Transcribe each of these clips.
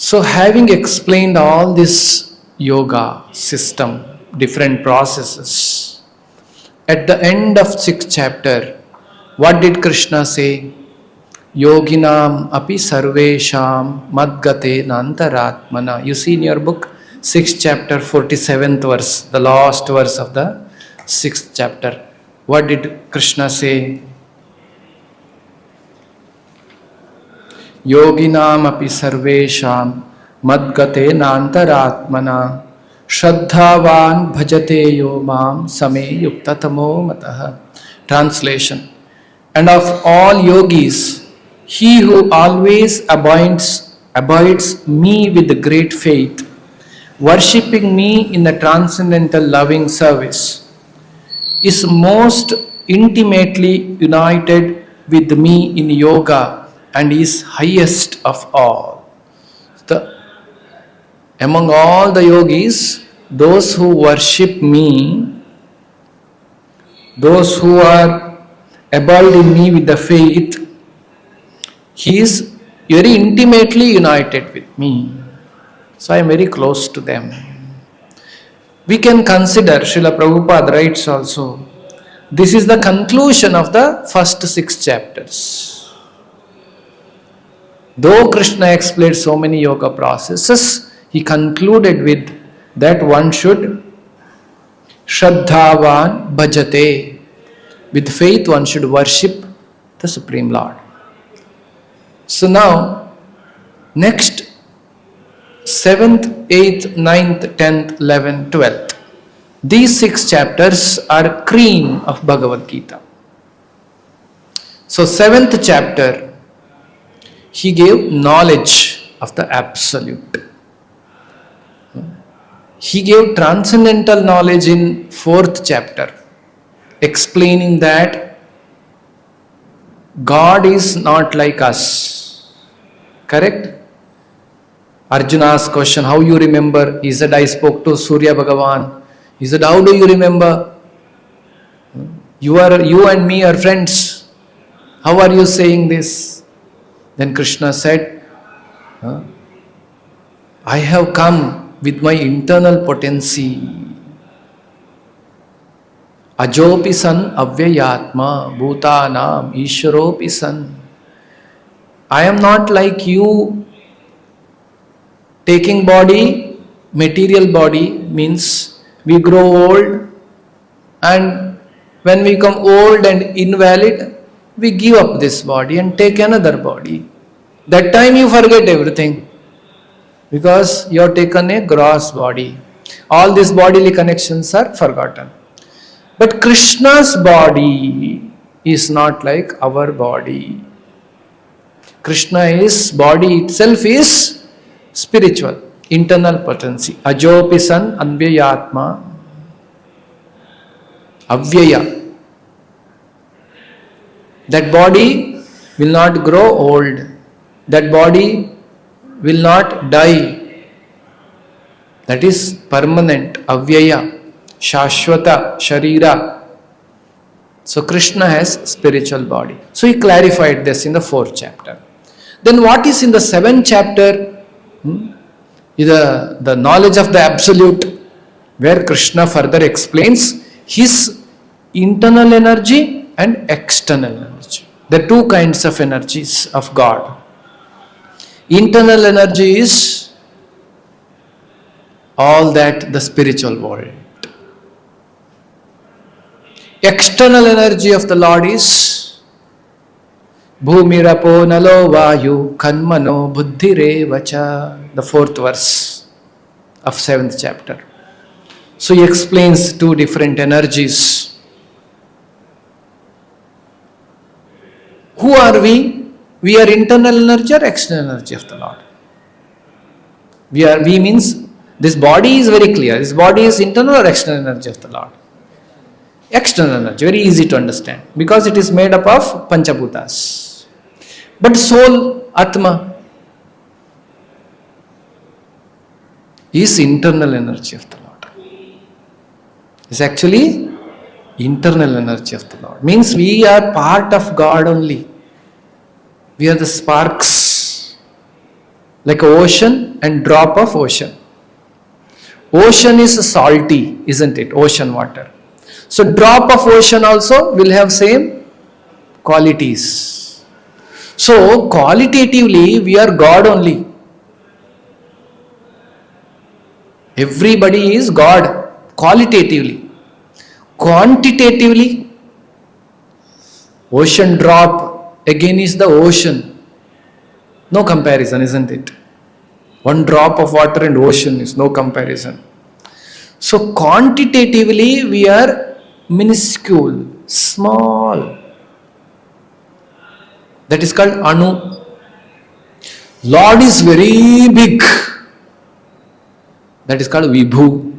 So having explained all this yoga system, different processes, at the end of 6th chapter, what did Krishna say? Yoginam api sarvesham madgate nantaratmana. You see in your book, 6th chapter, 47th verse, the last verse of the 6th chapter. What did Krishna say? Yoginam api sarvesham madgate nantaratmana shraddhavan bhajate yo mam same yuktatamo mataha. Translation. And of all yogis, he who always abides me with great faith, worshipping me in a transcendental loving service, is most intimately united with me in yoga and is highest of all. Among all the yogis, those who worship me, those who are abide in me with the faith, he is very intimately united with me. So I am very close to them. We can consider, Srila Prabhupada writes also, this is the conclusion of the first 6 chapters. Though Krishna explained so many yoga processes, he concluded with that one should Shraddhavan bhajate. With faith one should worship the Supreme Lord. So now, next 7th, 8th, 9th, 10th, 11th, 12th. These 6 chapters are cream of Bhagavad Gita. So 7th chapter, he gave knowledge of the Absolute. He gave transcendental knowledge in 4th chapter, explaining that God is not like us. Correct? Arjuna asked question, how you remember? He said, I spoke to Surya Bhagavan. He said, how do you remember? You and me are friends. How are you saying this? Then Krishna said, I have come with my internal potency. Ajopi san avyayatma bhutanam ishwaropi san. I am not like you. Taking body, material body means we grow old, and when we become old and invalid, we give up this body and take another body. That time you forget everything because you have taken a gross body. All these bodily connections are forgotten. But Krishna's body is not like our body. Krishna's body itself is spiritual, internal potency. Ajopi san anvyayatma. Avyaya. That body will not grow old. That body will not die. That is permanent. Avyaya. Shashwata. Sharira. So Krishna has spiritual body. So he clarified this in the 4th chapter. Then what is in the 7th chapter? The knowledge of the Absolute, where Krishna further explains his internal energy and external energy. There are 2 kinds of energies of God. Internal energy is all that the spiritual world. External energy of the Lord is Bhumirapo nalo vayu kanmano buddhire vacha. The 4th verse of 7th chapter. So he explains 2 different energies. Who are we? We are internal energy or external energy of the Lord? We means this body is very clear. This body is internal or external energy of the Lord? External energy, very easy to understand because it is made up of Panchabhutas. But soul, Atma, is internal energy of the Lord. It's actually internal energy of the Lord. Means we are part of God only. We are the sparks. like ocean and drop of ocean. Ocean is salty, isn't it? Ocean water. So drop of ocean also will have same qualities. So qualitatively we are God only. Everybody is God qualitatively. Quantitatively, ocean drop again is the ocean. No comparison, isn't it? One drop of water and ocean is no comparison. So quantitatively we are minuscule, small. That is called Anu. Lord is very big. That is called Vibhu.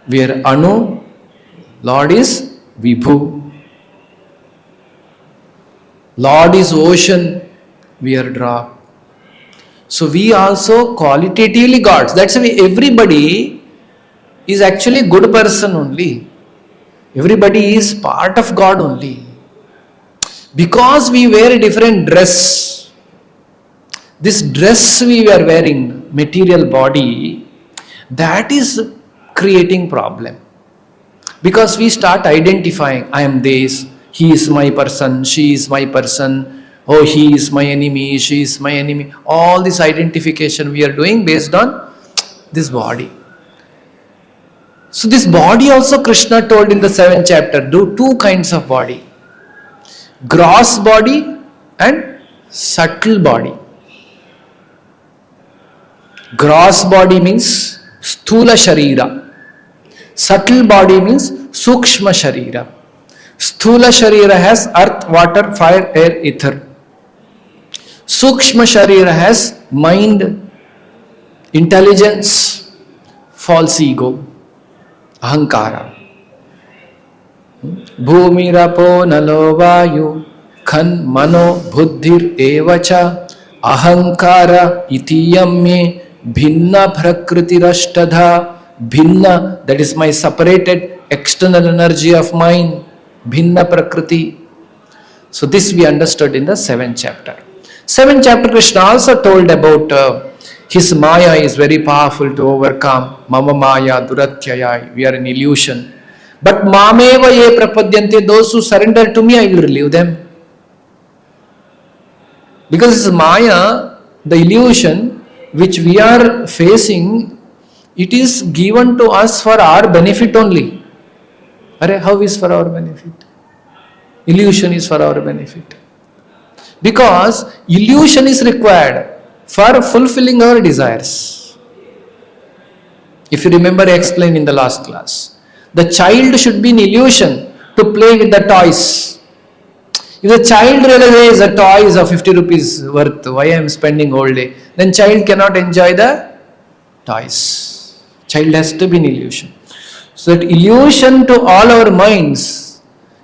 We are Anu, Lord is Vibhu. Lord is ocean, we are drop. So we also qualitatively gods. That's why everybody is actually good person only. Everybody is part of God only. Because we wear a different dress. This dress we are wearing, material body, that is creating problem. Because we start identifying, I am this, he is my person, she is my person, oh he is my enemy, she is my enemy. All this identification we are doing based on this body. So this body also Krishna told in the 7th chapter, do two kinds of body. Gross body and subtle body. Gross body means sthula sharira. Subtle body means sukshma sharira. Sthula sharira has earth, water, fire, air, ether. Sukshma sharira has mind, intelligence, false ego, ahankara. Bhumirapo nalo vayu khan mano buddhir evacha ahankara itiyamye bhinna prakritirashtadha. Bhinna, that is my separated external energy of mind. Bhinna prakriti. So this we understood in the 7th chapter. 7th chapter Krishna also told about his maya is very powerful to overcome. Mama maya durathyaya. We are an illusion. But mameva ye prapadyante, those who surrender to me, I will relieve them. Because this maya, the illusion which we are facing, it is given to us for our benefit only. How is for our benefit? Illusion is for our benefit. Because illusion is required for fulfilling our desires. If you remember, I explained in the last class. The child should be in illusion to play with the toys. If the child realizes a toy is of 50 rupees worth, why I am spending whole day, then child cannot enjoy the toys. Child has to be in illusion. So that illusion to all our minds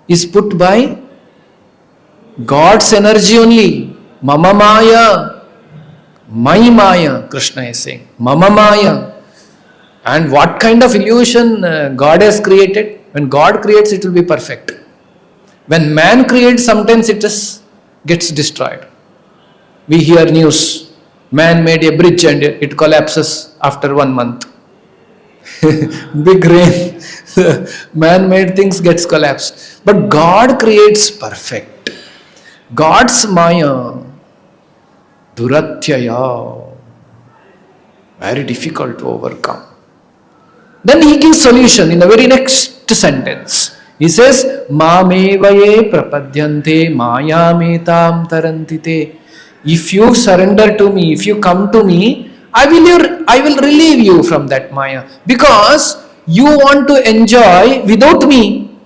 is put by God's energy only. Mama maya. My maya, Krishna is saying. Mama maya. And what kind of illusion God has created? When God creates, it will be perfect. When man creates, sometimes it just gets destroyed. We hear news. Man made a bridge and it collapses after 1 month. Big rain. Man-made things gets collapsed. But God creates perfect. God's maya, durathyaya, very difficult to overcome. Then he gives solution in the very next sentence. He says, Mamevaye prapadyante mayametam tarantite. If you surrender to me, if you come to me, I will relieve you from that maya. Because you want to enjoy without me.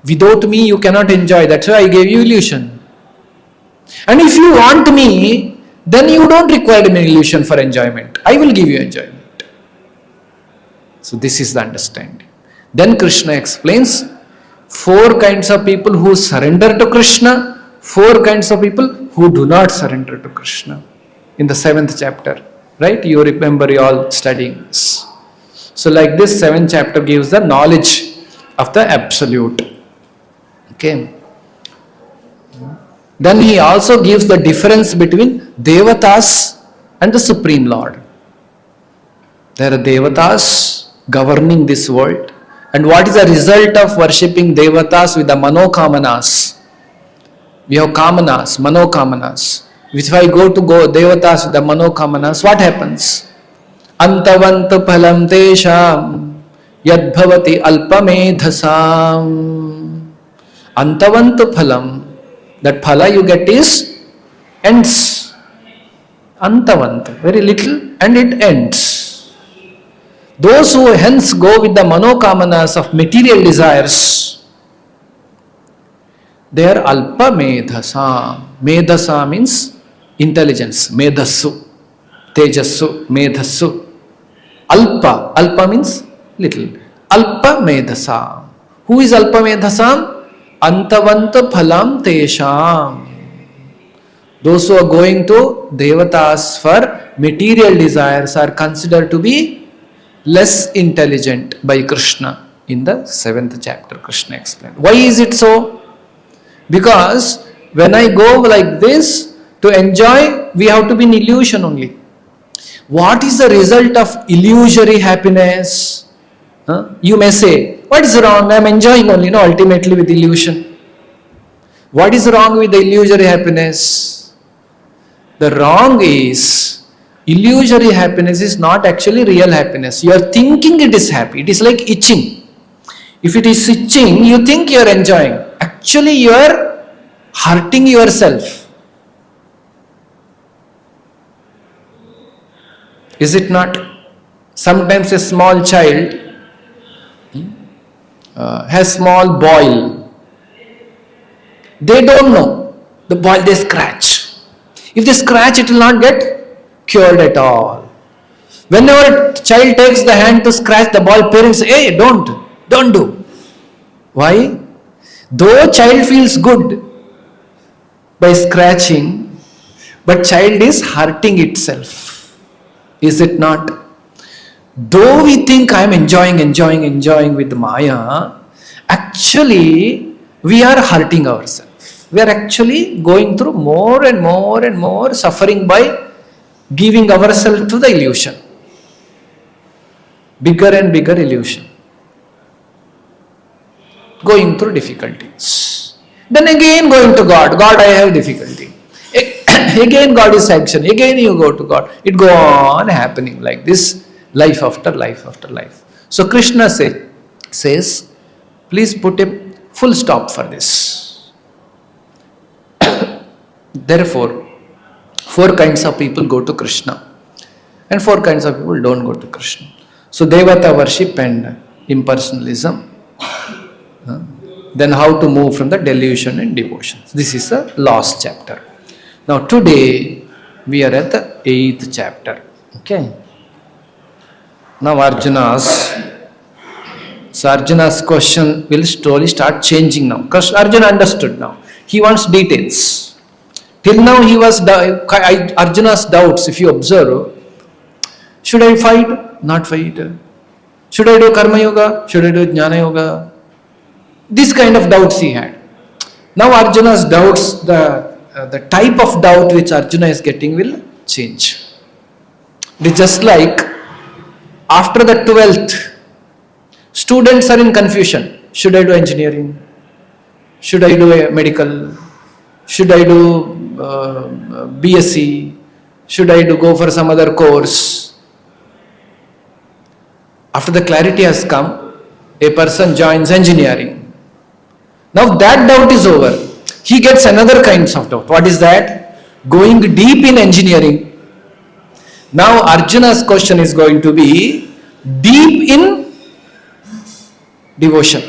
Without me you cannot enjoy. That's why I gave you illusion. And if you want me, then you don't require an illusion for enjoyment. I will give you enjoyment. So this is the understanding. Then Krishna explains 4 kinds of people who surrender to Krishna, 4 kinds of people who do not surrender to Krishna. In the 7th chapter. Right? You remember you all studying this. So like this 7th chapter gives the knowledge of the absolute. Okay. Then he also gives the difference between devatas and the Supreme Lord. There are Devatas governing this world. And what is the result of worshipping Devatas with the Manokamanas? We have Kamanas, Manokamanas. If I go to Devatas with the Manokamanas, what happens? Antavant phalam tesham yadbhavati alpamedhasam. Antavant phalam, that phala you get is ends. Antavant, very little, and it ends. Those who hence go with the manokamanas of material desires, they are alpa medhasa. Medhasa means intelligence. Medhasu, tejasu, medhasu. Alpa means little. Alpa medhasa. Who is alpa medhasa? Antavanta phalam tesham. Those who are going to Devatas for material desires are considered to be less intelligent by Krishna. In the 7th chapter, Krishna explained. Why is it so? Because when I go like this to enjoy, we have to be in illusion only. What is the result of illusory happiness? You may say, what is wrong? I am enjoying only, ultimately with illusion. What is wrong with the illusory happiness? The wrong is, illusory happiness is not actually real happiness. You are thinking it is happy. It is like itching. If it is itching, you think you are enjoying. Actually, you are hurting yourself. Is it not? Sometimes a small child has small boil. They don't know. The boil they scratch. If they scratch, it will not get cured at all. Whenever child takes the hand to scratch the ball, parents say, hey, don't do. Why? Though child feels good by scratching, but child is hurting itself. Is it not? Though we think I am enjoying with Maya, actually we are hurting ourselves. We are actually going through more and more suffering by giving ourselves to the illusion. Bigger and bigger illusion. Going through difficulties. Then again going to God. God, I have difficulty. Again God is sanction. Again you go to God. It go on happening like this, life after life after life. So Krishna says, please put a full stop for this. Therefore, 4 kinds of people go to Krishna and 4 kinds of people don't go to Krishna. So Devata worship and impersonalism. Then how to move from the delusion and devotion. This is the last chapter. Now today we are at the 8th chapter. Okay. Now Arjuna's question will slowly start changing now. Because Arjuna understood now. He wants details. Till now Arjuna's doubts, if you observe, should I fight? Not fight. Should I do karma yoga? Should I do jnana yoga? This kind of doubts he had. Now Arjuna's doubts, the type of doubt which Arjuna is getting will change. It is just like after the 12th, students are in confusion. Should I do engineering? Should I do a medical? Should I do BSc? Should I go for some other course? After the clarity has come, a person joins engineering. Now that doubt is over. He gets another kinds of doubt. What is that? Going deep in engineering. Now Arjuna's question is going to be deep in devotion.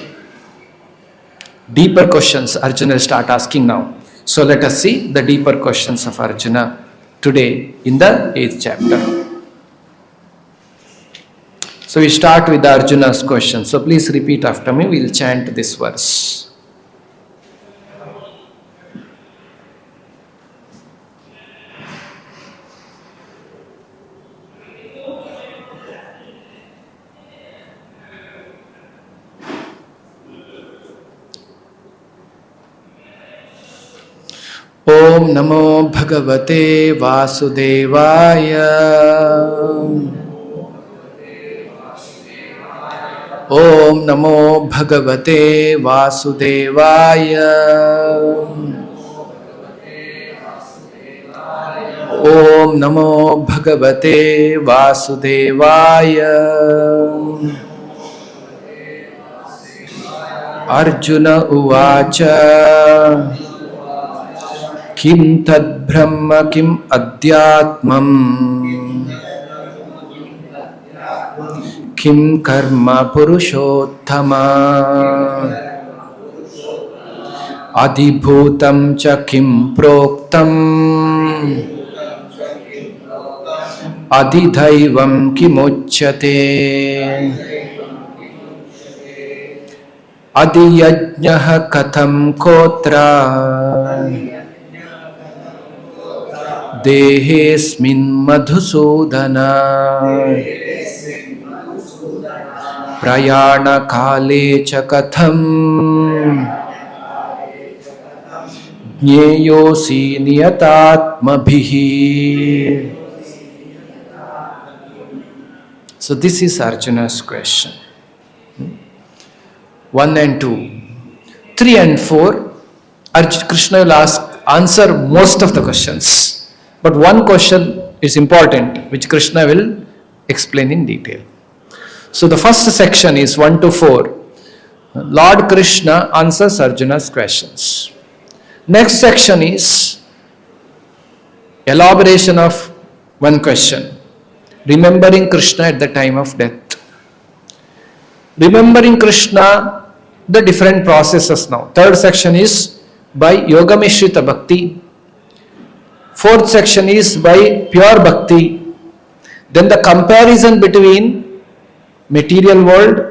Deeper questions Arjuna will start asking now. So let us see the deeper questions of Arjuna today in the 8th chapter. So we start with Arjuna's question. So please repeat after me. We will chant this verse. Om Namo Bhagavate Vasudevaya. Om Namo Bhagavate Vasudevaya. Om Namo Bhagavate Vasudevaya. Arjuna Uvacha. Kim tad brahma kim adhyatmam. Kim karma purushottama. Adibhutam cha kim proktam. Adidhaivam kimuchyate. Adiyajñah katham kotra. Dehesmin madhusudana. Prayana kale cha katham. Jneyosi niyatatmabhihi. So this is Arjuna's question. 1 and 2. 3 and 4, Krishna will answer most of the questions. But one question is important, which Krishna will explain in detail. So the first section is 1 to 4. Lord Krishna answers Arjuna's questions. Next section is elaboration of one question. Remembering Krishna at the time of death. Remembering Krishna, the different processes now. Third section is by Yogamishita Bhakti. Fourth section is by pure Bhakti. Then the comparison between material world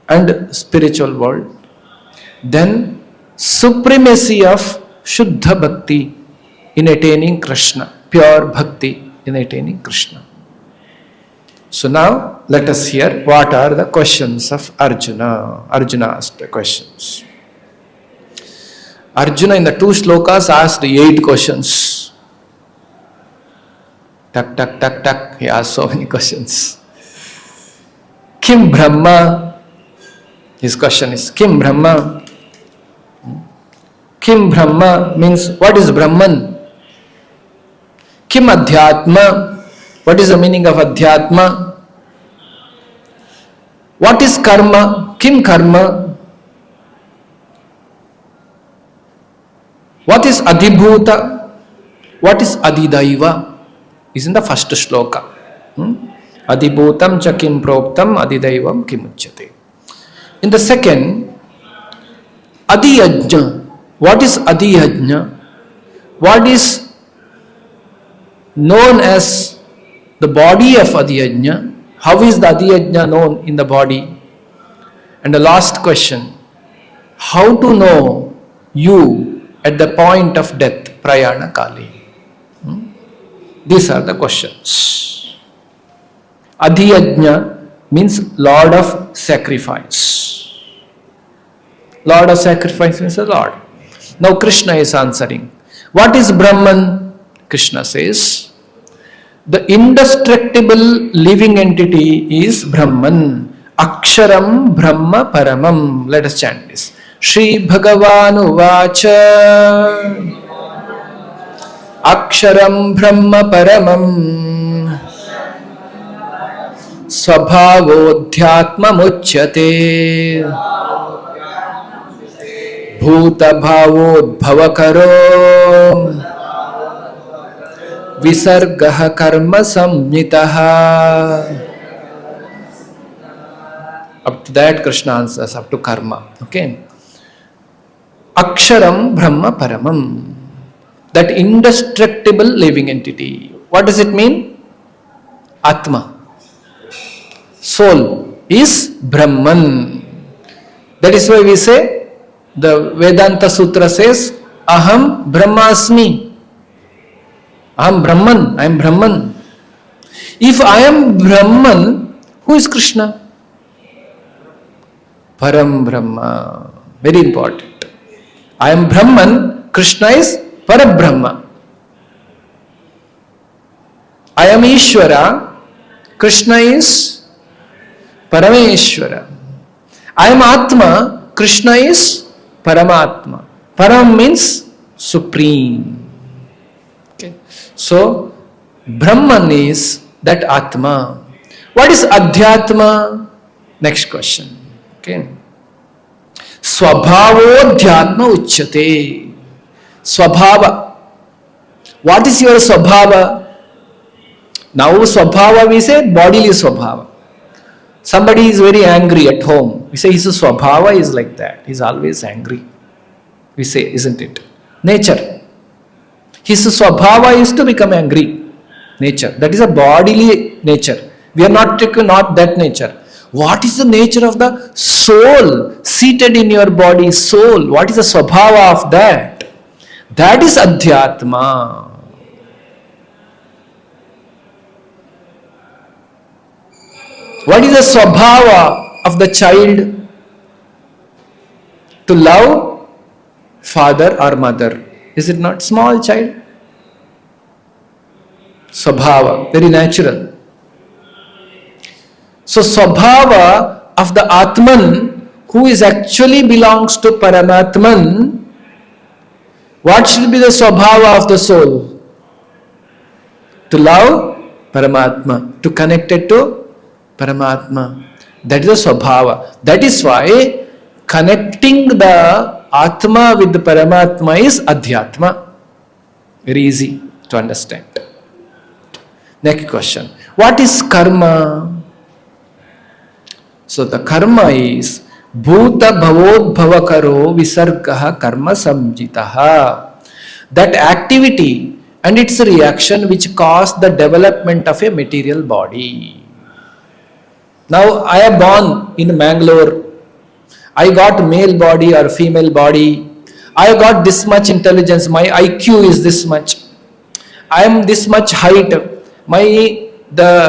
and spiritual world. Then supremacy of Shuddha Bhakti in attaining Krishna. Pure Bhakti in attaining Krishna. So now let us hear what are the questions of Arjuna. Arjuna asked the questions. Arjuna in the 2 shlokas asked 8 questions. Tak, tak, tak, tak. He asked so many questions. Kim Brahma? His question is Kim Brahma? Kim Brahma means what is Brahman? Kim Adhyatma? What is the meaning of Adhyatma? What is Karma? Kim Karma? What is Adibhuta? What is Adidaiva? Is in the first shloka. Adibhutam cha kim proktam adidaivam kimuchyate. In the second, Adiyajna. What is Adiyajna? What is known as the body of Adiyajna? How is the Adiyajna known in the body? And the last question, how to know you at the point of death, Prayana Kali? These are the questions. Adiyajna means Lord of Sacrifice. Lord of Sacrifice means the Lord. Now Krishna is answering. What is Brahman? Krishna says, the indestructible living entity is Brahman. Aksharam Brahma Paramam. Let us chant this. Shri Bhagavanu Vacha. Aksharam Brahma Paramam. Svabhavodhyatma muchyate. Bhuta bhavodbhavakaro. Visargaha karma samnitaha. Up to that Krishna answers, up to karma. Okay. Aksharam Brahma Paramam. That indestructible living entity. What does it mean? Atma. Soul is Brahman. That is why we say, the Vedanta Sutra says, Aham Brahmasmi. Aham Brahman. I am Brahman. If I am Brahman, who is Krishna? Param Brahma. Very important. I am Brahman, Krishna is Parabrahma. I am Ishvara, Krishna is Parameshwara. I am Atma, Krishna is Paramatma. Param means supreme. Okay. So, Brahman is that Atma. What is Adhyatma? Next question. Okay. Swabhavodhyatma uchyate. Swabhava. What is your Swabhava? Now Swabhava we say bodily Swabhava. Somebody is very angry at home. We say his Swabhava is like that. He is always angry. We say, isn't it? Nature. His Swabhava is to become angry. Nature. That is a bodily nature. We are not that nature. What is the nature of the soul seated in your body? Soul. What is the Swabhava of that? That is Adhyatma. What is the Swabhava of the child? To love father or mother. Is it not? Small child. Swabhava. Very natural. So Swabhava of the Atman, who is actually belongs to Paramatman, what should be the Swabhava of the soul? To love Paramatma. To connect it to Paramatma. That is the Swabhava. That is why connecting the Atma with the Paramatma is Adhyatma. Very easy to understand. Next question. What is karma? So the karma is Bhuta bhavodbhavakaro visargaha karma samjitaha. That activity and its reaction which cause the development of a material body. Now I am born in Mangalore. I got male body or female body. I got this much intelligence. My IQ is this much. I am this much height. The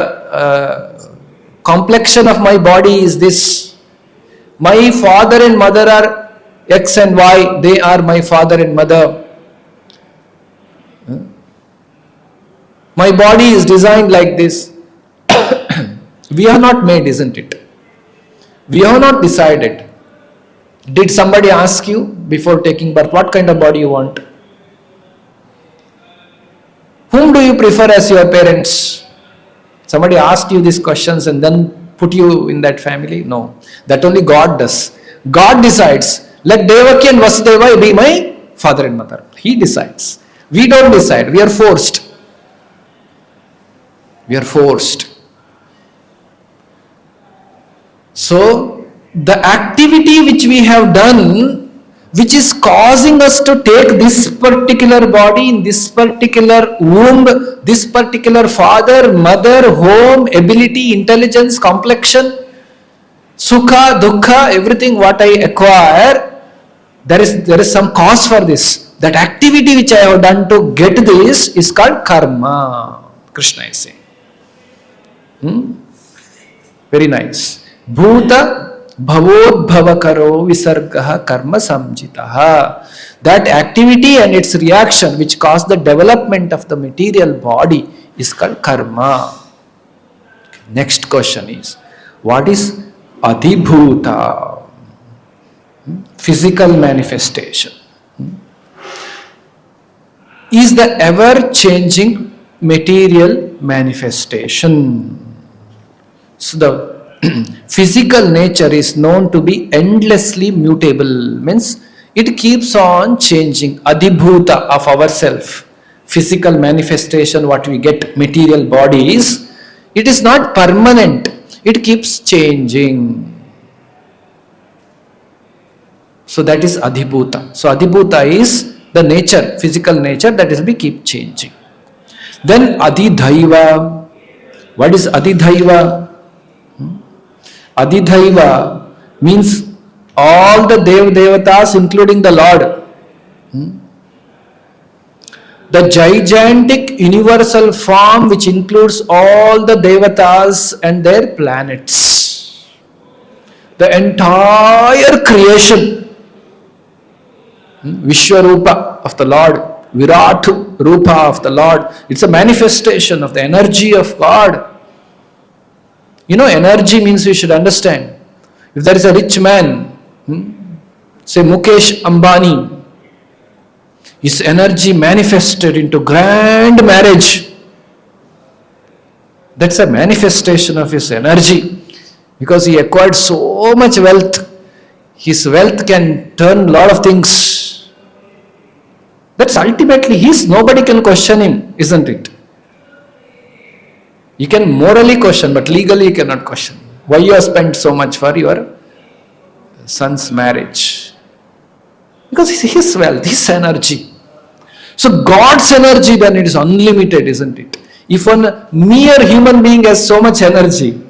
complexion of my body is this. My father and mother are X and Y. They are my father and mother. My body is designed like this. We have not made, isn't it? We have not decided. Did somebody ask you before taking birth what kind of body you want? Whom do you prefer as your parents? Somebody asked you these questions and then put you in that family? No. That only God does. God decides. Let Devaki and Vasudeva be my father and mother. He decides. We don't decide. We are forced. We are forced. So, the activity which we have done, which is causing us to take this particular body in this particular womb, this particular father, mother, home, ability, intelligence, complexion, sukha, dukkha, everything what I acquire, there is some cause for this. That activity which I have done to get this is called karma. Krishna is saying. Very nice. Bhuta bhavodbhavakaro visargaha karma samjitaha. That activity and its reaction which cause the development of the material body is called karma. Next question is, what is adhibhuta? Physical manifestation. Is the ever-changing material manifestation. So the physical nature is known to be endlessly mutable, means it keeps on changing. Adhibhuta of ourself, physical manifestation, what we get, material bodies, it is not permanent, it keeps changing. So that is adhibhuta. So adhibhuta is the nature, physical nature, that will be keep changing. Then adhidhaiva. What is adhidhaiva? Adhidhaiva means all the devatas including the Lord. The gigantic universal form which includes all the devatas and their planets. The entire creation, Vishwarupa of the Lord, Virat Rupa of the Lord. It's a manifestation of the energy of God. Energy means we should understand. If there is a rich man, say Mukesh Ambani, his energy manifested into grand marriage. That's a manifestation of his energy, because he acquired so much wealth. His wealth can turn a lot of things. That's ultimately nobody can question him, isn't it? You can morally question, but legally you cannot question. Why you have spent so much for your son's marriage? Because it's his wealth, his energy. So God's energy, then it is unlimited, isn't it? If a mere human being has so much energy,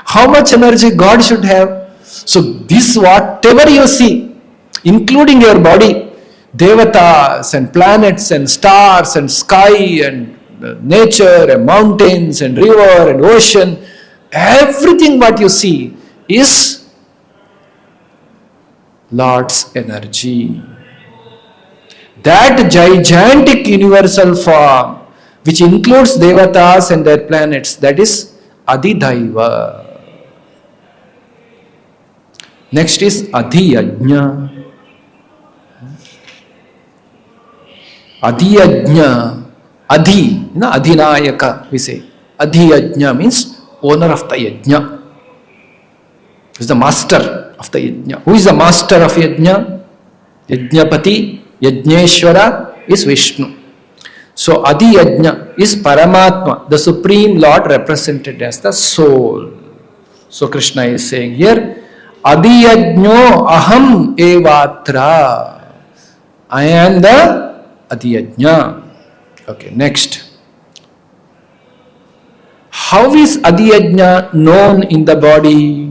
how much energy God should have? So this, whatever you see, including your body, devatas and planets and stars and sky and nature and mountains and river and ocean, everything what you see is Lord's energy. That gigantic universal form, which includes devatas and their planets, that is Adidaiva. Next is Adhiyajna. Adhiyajna. Adhinayaka, we say. Adhiyajna means owner of the yajna. Is the master of the yajna. Who is the master of yajna? Yajnapati, Yajneshwara is Vishnu. So Adhiyajna is Paramatma, the Supreme Lord represented as the soul. So Krishna is saying here, Adhiyajno aham evatra. I am the Adhiyajna. Okay, next. How is Adhiyajna known in the body?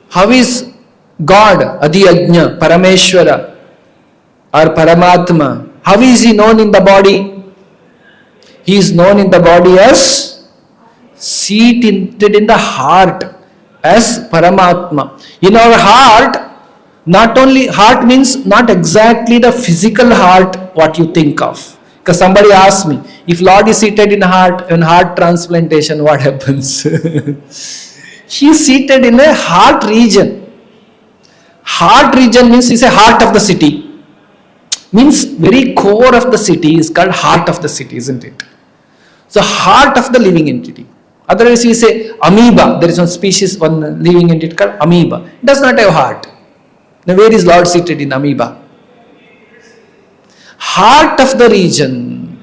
How is God, Adhiyajna, Parameshwara or Paramatma, how is he known in the body? He is known in the body as seated in the heart as Paramatma. In our heart, not only heart means not exactly the physical heart what you think of. Because somebody asked me, if Lord is seated in heart transplantation, what happens? He is seated in a heart region. Heart region means it's a heart of the city. Means very core of the city is called heart of the city, isn't it? So heart of the living entity. Otherwise we say amoeba. There is one species, one living entity called amoeba. It does not have heart. Now where is Lord seated in amoeba? Heart of the region.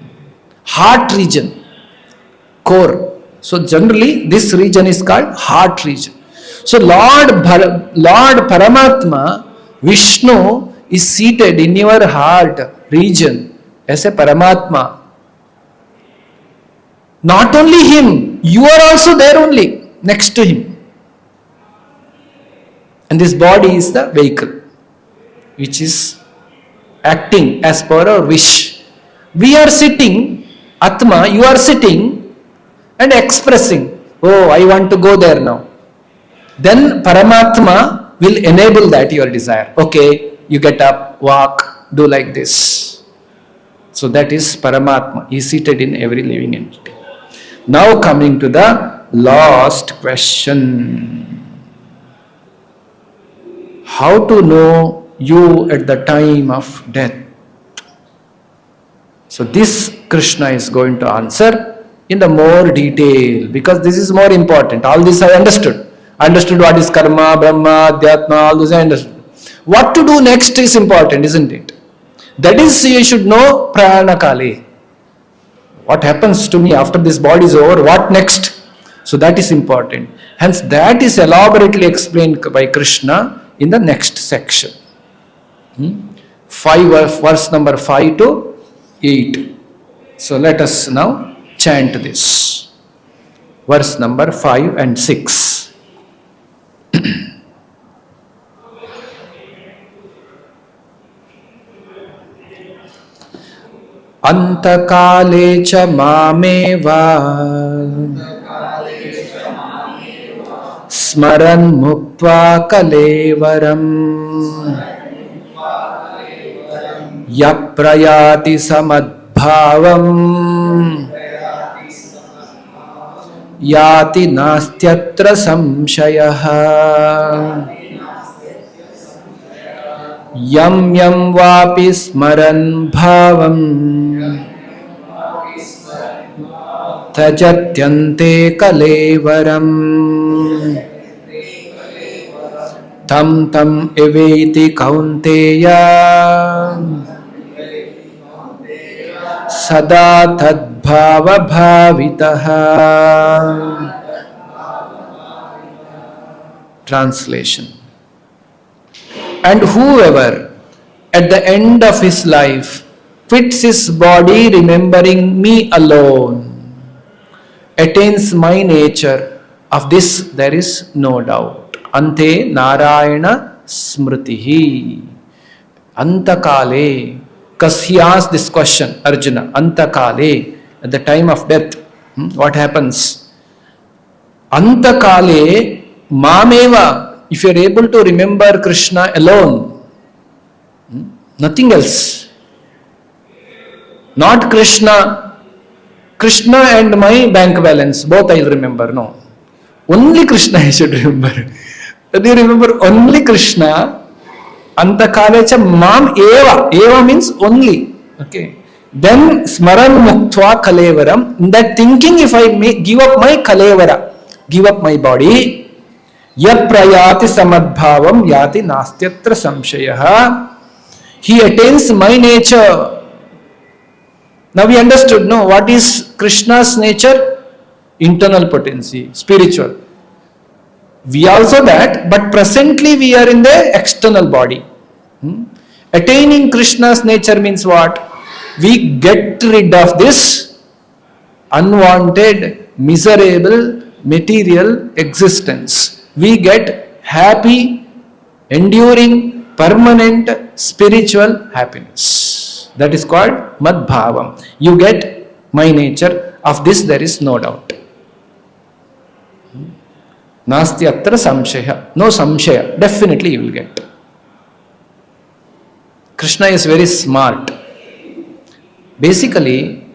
Heart region. Core. So generally this region is called heart region. So Lord Paramatma, Vishnu, is seated in your heart region as a Paramatma. Not only him, you are also there only, next to him. And this body is the vehicle, which is acting as per our wish. We are sitting, Atma, you are sitting and expressing, oh, I want to go there now. Then Paramatma will enable that your desire. Okay, you get up, walk, do like this. So that is Paramatma. He is seated in every living entity. Now coming to the last question. How to know you at the time of death? So this Krishna is going to answer in the more detail, because this is more important. All this I understood. Understood what is karma, brahma, adhyatma, all this I understood. What to do next is important, isn't it? That is, you should know prana kale. What happens to me after this body is over? What next? So that is important. Hence that is elaborately explained by Krishna in the next section. Verse number 5 to 8. So let us now chant this. Verse number 5 and 6. Antakale cha mameva smaran muktva kalevaram yaprayati samadbhavam yati nastyatra samshayah yam yam vapi smaran bhavam tajatyante kalevaram tam tam eveti kaunteya sada tadbhava bhavitaha. Translation. And whoever at the end of his life quits his body remembering me alone attains my nature, of this there is no doubt. Ante Narayana Smritihi. Antakale. Because he asked this question, Arjuna, Antakale, at the time of death, what happens? Antakale Mameva, if you are able to remember Krishna alone, nothing else. Not Krishna, Krishna and my bank balance, both I will remember, no. Only Krishna I should remember. When you remember only Krishna, Antakalecha mam eva. Eva means only. Okay. Then smaran muktva kalevaram. In that thinking, if I give up my kalevara, give up my body, yaprayati samadbhavam yati nastyatra samshayah. He attains my nature. Now we understood, no, what is Krishna's nature? Internal potency, spiritual. We also that, but presently we are in the external body. Attaining Krishna's nature means what? We get rid of this unwanted, miserable, material existence. We get happy, enduring, permanent, spiritual happiness. That is called Madbhavam. You get my nature, of this there is no doubt. Nasti atra samshaya. No samshaya. Definitely you will get. Krishna is very smart. Basically,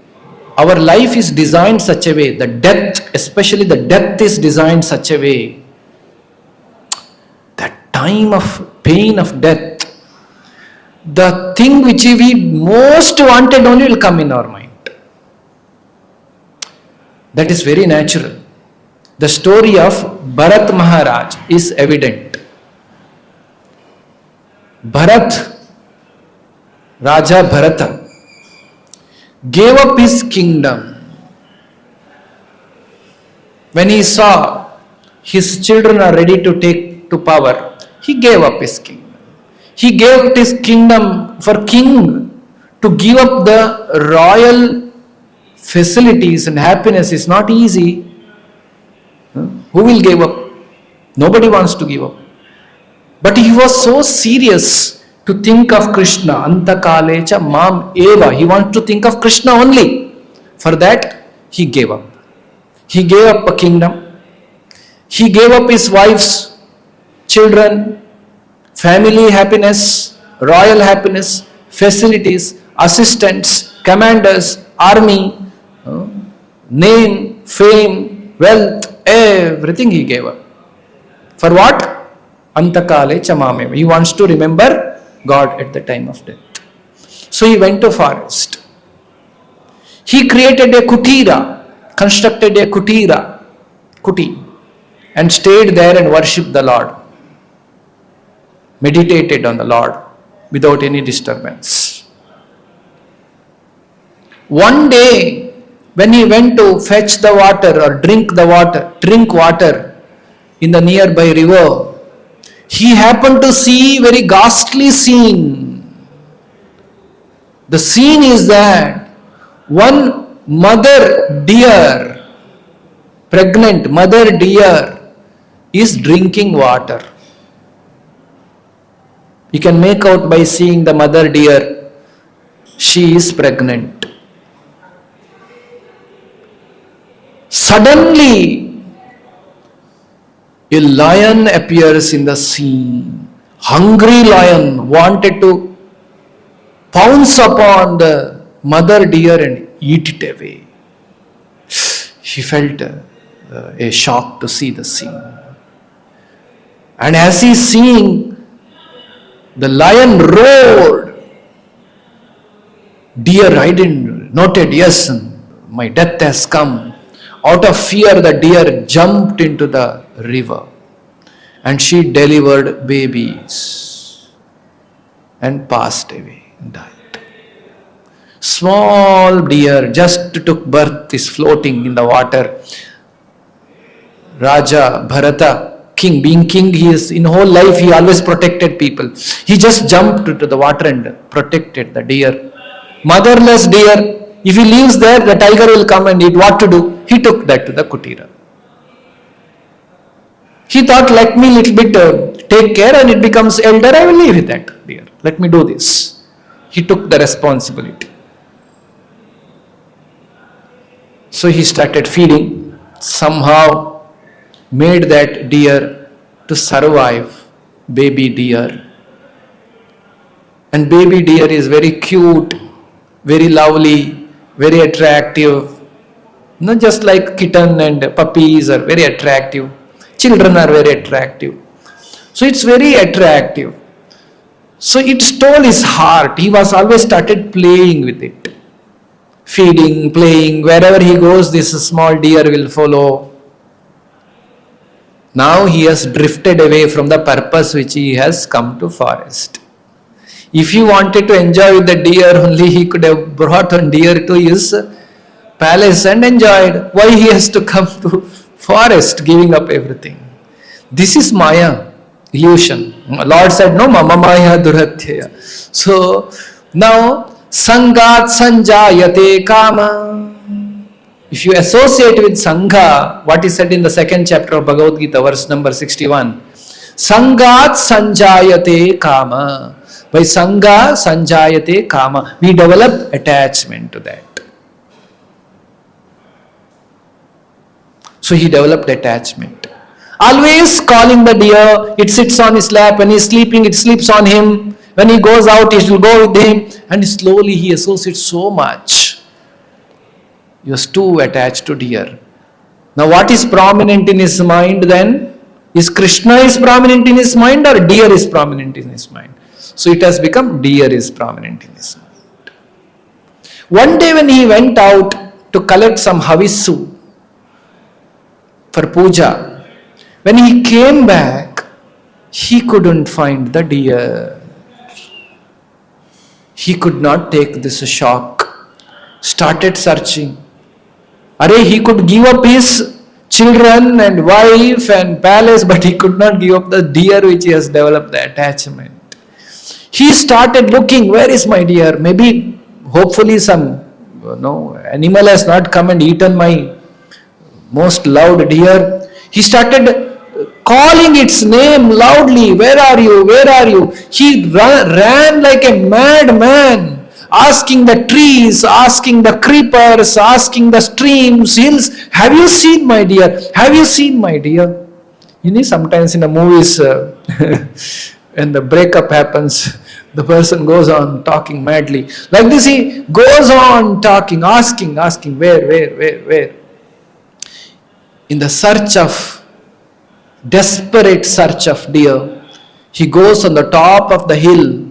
our life is designed such a way, the death, especially the death is designed such a way, that time of pain of death, the thing which we most wanted only will come in our mind. That is very natural. The story of Bharat Maharaj is evident. Bharat, Raja Bharata, gave up his kingdom. When he saw his children are ready to take to power, he gave up his kingdom. He gave up his kingdom for king to give up the royal facilities and happiness is not easy. Who will give up? Nobody wants to give up. But he was so serious to think of Krishna. Antakalecha mam eva. He wants to think of Krishna only. For that, he gave up. He gave up a kingdom. He gave up his wife's children, family happiness, royal happiness, facilities, assistants, commanders, army, name, fame, wealth, everything he gave up. For what? Antakale chamameva. He wants to remember God at the time of death. So he went to forest. He created a kutira, constructed a kuti, and stayed there and worshipped the Lord. Meditated on the Lord without any disturbance. One day, when he went to fetch the water or drink water in the nearby river, he happened to see very ghastly scene. The scene is that one mother deer, pregnant mother deer, is drinking water. You can make out by seeing the mother deer, she is pregnant. Suddenly, a lion appears in the scene. Hungry lion wanted to pounce upon the mother deer and eat it away. She felt a shock to see the scene. And as he's seeing, the lion roared. Deer noted, yes, my death has come. Out of fear, the deer jumped into the river and she delivered babies and passed away and died. Small deer just took birth, is floating in the water. Raja Bharata, king, being king, he is in whole life he always protected people. He just jumped into the water and protected the deer. Motherless deer, if he leaves there, the tiger will come and eat. What to do? He took that to the kutira. He thought, let me little bit take care and it becomes elder, I will leave with that deer. Let me do this. He took the responsibility. So he started feeding, somehow made that deer to survive, baby deer. And baby deer is very cute, very lovely, very attractive. Not just like kitten and puppies are very attractive. Children are very attractive. So it's very attractive. So it stole his heart. He was always started playing with it. Feeding, playing, wherever he goes, this small deer will follow. Now he has drifted away from the purpose which he has come to forest. If he wanted to enjoy with the deer, only he could have brought one deer to his palace and enjoyed. Why he has to come to forest, giving up everything? This is Maya, illusion. Lord said, no, Mama Maya Duratyaya. So now, Sangat Sanjayate Kama. If you associate with Sangha, what is said in the second chapter of Bhagavad Gita, verse number 61, Sangat Sanjayate Kama. By Sangha Sanjayate Kama, we develop attachment to that. So he developed attachment. Always calling the deer, it sits on his lap. When he's sleeping, it sleeps on him. When he goes out, it will go with him. And slowly he associates so much. He was too attached to deer. Now what is prominent in his mind then? Is Krishna is prominent in his mind or deer is prominent in his mind? So it has become deer is prominent in his mind. One day when he went out to collect some havisu for puja, when he came back, he couldn't find the deer. He could not take this shock. Started searching. He could give up his children and wife and palace, but he could not give up the deer which he has developed the attachment. He started looking, where is my deer? Maybe, hopefully some animal has not come and eaten my most loved deer. He started calling its name loudly, where are you, where are you? He ran like a madman, asking the trees, asking the creepers, asking the streams, hills, have you seen my deer? Have you seen my deer? Sometimes in the movies, when the breakup happens, the person goes on talking madly. Like this, he goes on talking, asking, where? In the desperate search of deer, he goes on the top of the hill,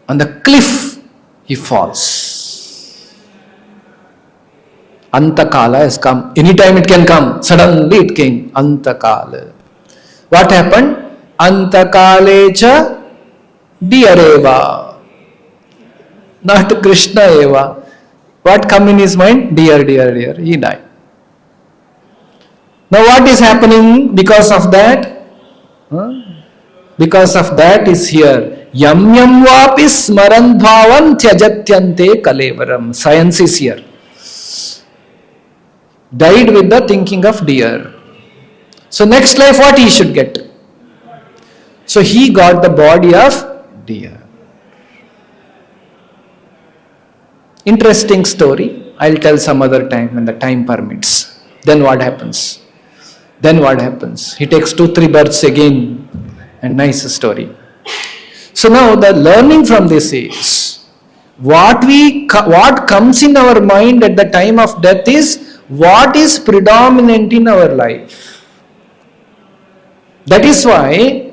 on the cliff, he falls. Antakala has come. Anytime it can come. Suddenly it came. Antakala. What happened? Antakalecha Deereva. Not Krishna Eva. What come in his mind? Deer. He died. Now what is happening because of that? Because of that is here. Yam yam vapi smaran bhavan tyajatyante kalevaram. Science is here. Died with the thinking of deer. So next life what he should get? So he got the body of deer. Interesting story. I'll tell some other time when the time permits. Then what happens? He takes 2-3 births again, and nice story. So now the learning from this is, What comes in our mind at the time of death is what is predominant in our life. That is why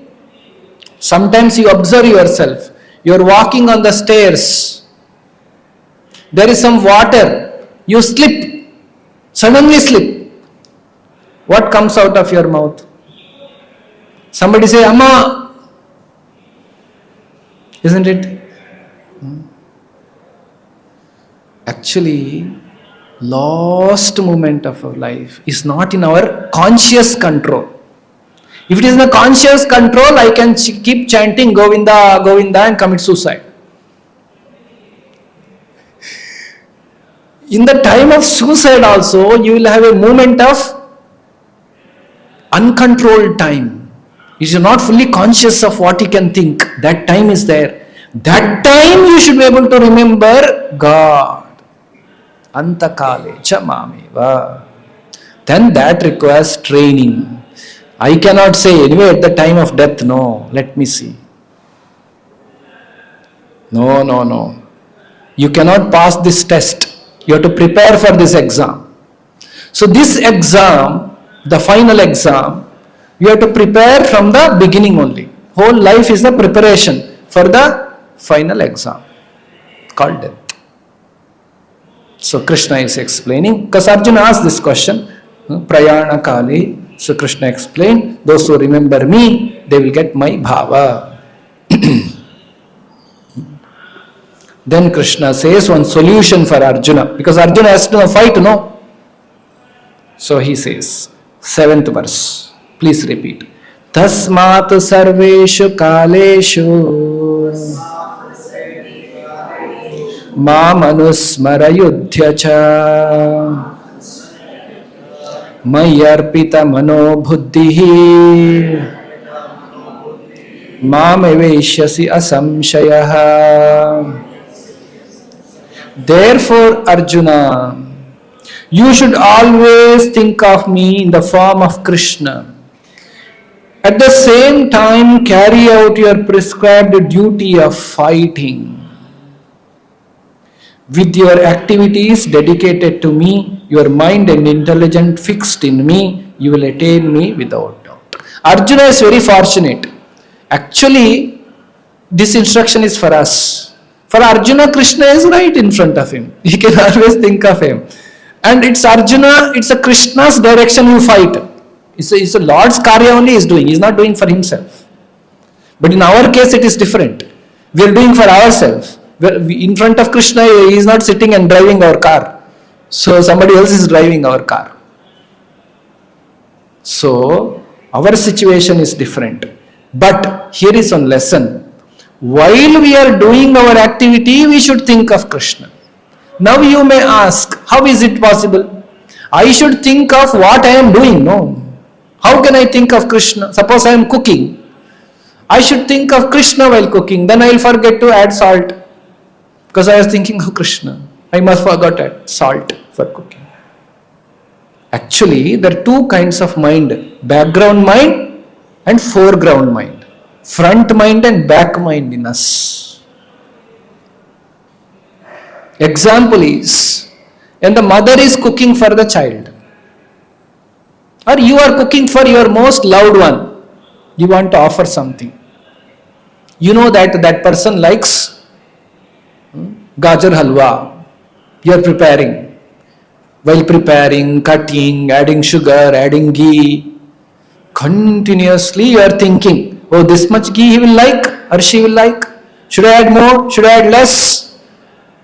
sometimes you observe yourself. You are walking on the stairs. There is some water. You slip. Suddenly slip. What comes out of your mouth? Somebody say, Amma. Isn't it? Actually, last moment of our life is not in our conscious control. If it is in the conscious control, I can keep chanting Govinda, Govinda and commit suicide. In the time of suicide also, you will have a moment of uncontrolled time. If you are not fully conscious of what you can think, that time is there. That time you should be able to remember God. Antakale cha mameva. Then that requires training. I cannot say, anyway, at the time of death, no, let me see. No. You cannot pass this test. You have to prepare for this exam. So this exam, the final exam, you have to prepare from the beginning only. Whole life is the preparation for the final exam called death. So Krishna is explaining, because Arjuna asked this question, Prayana Kali. So Krishna explained, those who remember me, they will get my bhava. Then Krishna says one solution for Arjuna, because Arjuna has to fight, no? So he says, 7th verse, please repeat. Tasmat sarveshu kaleshu mam anusmara yudhyacha Mayarpita mano buddhihi mameveshyasi asamshayaha. Therefore, Arjuna, you should always think of me in the form of Krishna. At the same time, carry out your prescribed duty of fighting. With your activities dedicated to me, your mind and intelligence fixed in me, you will attain me without doubt. Arjuna is very fortunate. Actually, this instruction is for us. For Arjuna, Krishna is right in front of him. He can always think of him. And it's Arjuna, it's a Krishna's direction you fight. It's a Lord's karya only he is doing. He is not doing for himself. But in our case, it is different. We are doing for ourselves. In front of Krishna, he is not sitting and driving our car. So somebody else is driving our car. So our situation is different. But here is one lesson. While we are doing our activity, we should think of Krishna. Now you may ask, how is it possible? I should think of what I am doing. No. How can I think of Krishna? Suppose I am cooking. I should think of Krishna while cooking. Then I will forget to add salt. Because I was thinking of Krishna. I must forget to add salt for cooking. Actually, there are two kinds of mind. Background mind and foreground mind. Front mind and back mind in us. Example is, when the mother is cooking for the child, or you are cooking for your most loved one, you want to offer something. You know that that person likes gajar halwa. You are preparing. While preparing, cutting, adding sugar, adding ghee, continuously you are thinking, oh, this much ghee he will like or she will like. Should I add more? Should I add less?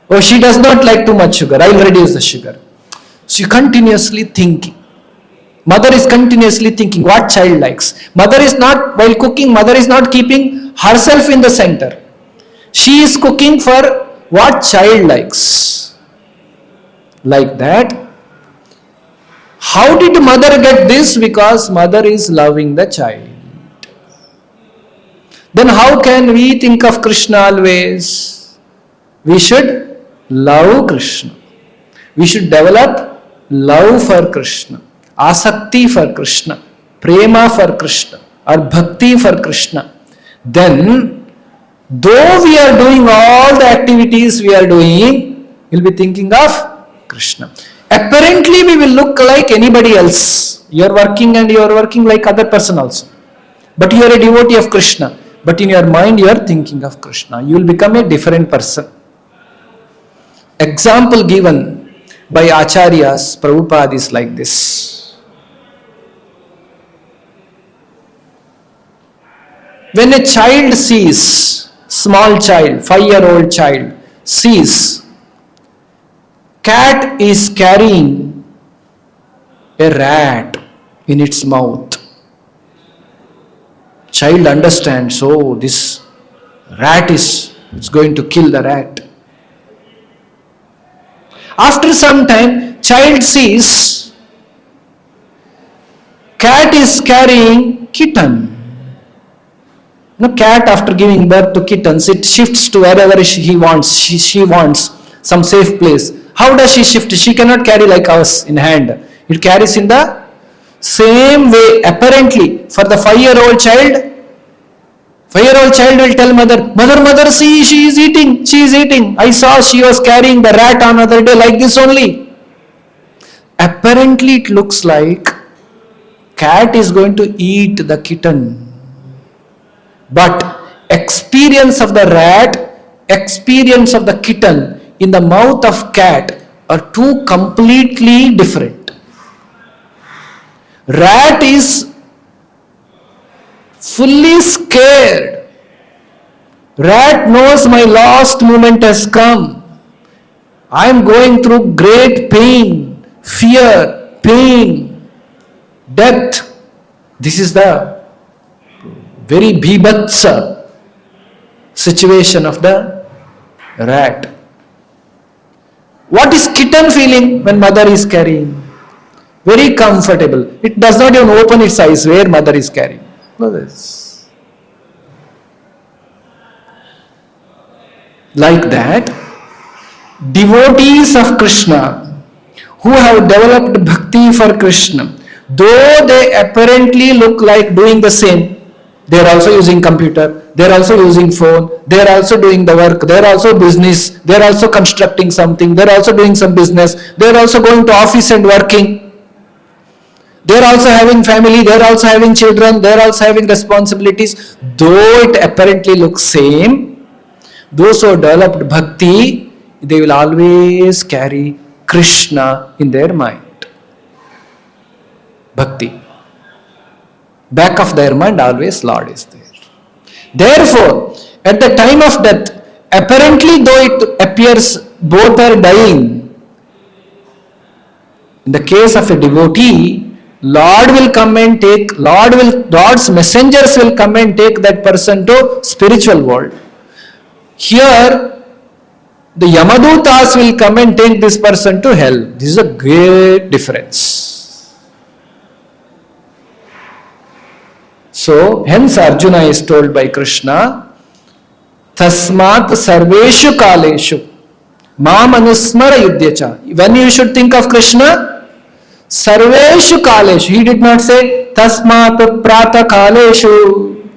Oh, she does not like too much sugar. I will reduce the sugar. So you continuously thinking. Mother is continuously thinking what child likes. Mother is not, while cooking, mother is not keeping herself in the center. She is cooking for what child likes. Like that. How did mother get this? Because mother is loving the child. Then how can we think of Krishna always? We should love Krishna. We should develop love for Krishna, asakti for Krishna, prema for Krishna, or bhakti for Krishna. Then Though we are doing all the activities we are doing, we'll be thinking of Krishna. Apparently we will look like anybody else. You are working and you are working like other person also. But you are a devotee of Krishna. But in your mind you are thinking of Krishna. You will become a different person. Example given by Acharyas, Prabhupada is like this. When a child sees, small child, 5-year-old child, sees cat is carrying a rat in its mouth. Child understands, oh, this rat is going to kill the rat. After some time, child sees cat is carrying kitten. Cat after giving birth to kittens, it shifts to wherever he wants. She wants some safe place. How does she shift? She cannot carry like us in hand. It carries in the same way. Apparently, for the 5-year-old child, 5-year-old child will tell mother, see, she is eating. I saw she was carrying the rat on another day like this only. Apparently, it looks like cat is going to eat the kitten. But experience of the rat, experience of the kitten in the mouth of cat are two completely different. Rat is fully scared. Rat knows my last moment has come. I am going through great pain, fear, pain, death. This is the very bhibhatsa situation of the rat. What is kitten feeling when mother is carrying? Very comfortable. It does not even open its eyes where mother is carrying. Look at this. Like that, devotees of Krishna who have developed bhakti for Krishna, though they apparently look like doing the same, they are also using computer, they are also using phone, they are also doing the work, they are also business, they are also constructing something, they are also doing some business, they are also going to office and working, they are also having family, they are also having children, they are also having responsibilities. Though it apparently looks same, those who developed bhakti, they will always carry Krishna in their mind. Bhakti. Back of their mind always Lord is there. Therefore, at the time of death, apparently though it appears both are dying, in the case of a devotee, Lord will come and take, Lord's messengers will come and take that person to spiritual world. Here, the Yamadutas will come and take this person to hell. This is a great difference. So, hence Arjuna is told by Krishna, Tasmat sarveshu kaleshu mam anusmara yudhyacha. When you should think of Krishna, sarveshu kaleshu. He did not say Tasmat prata kaleshu.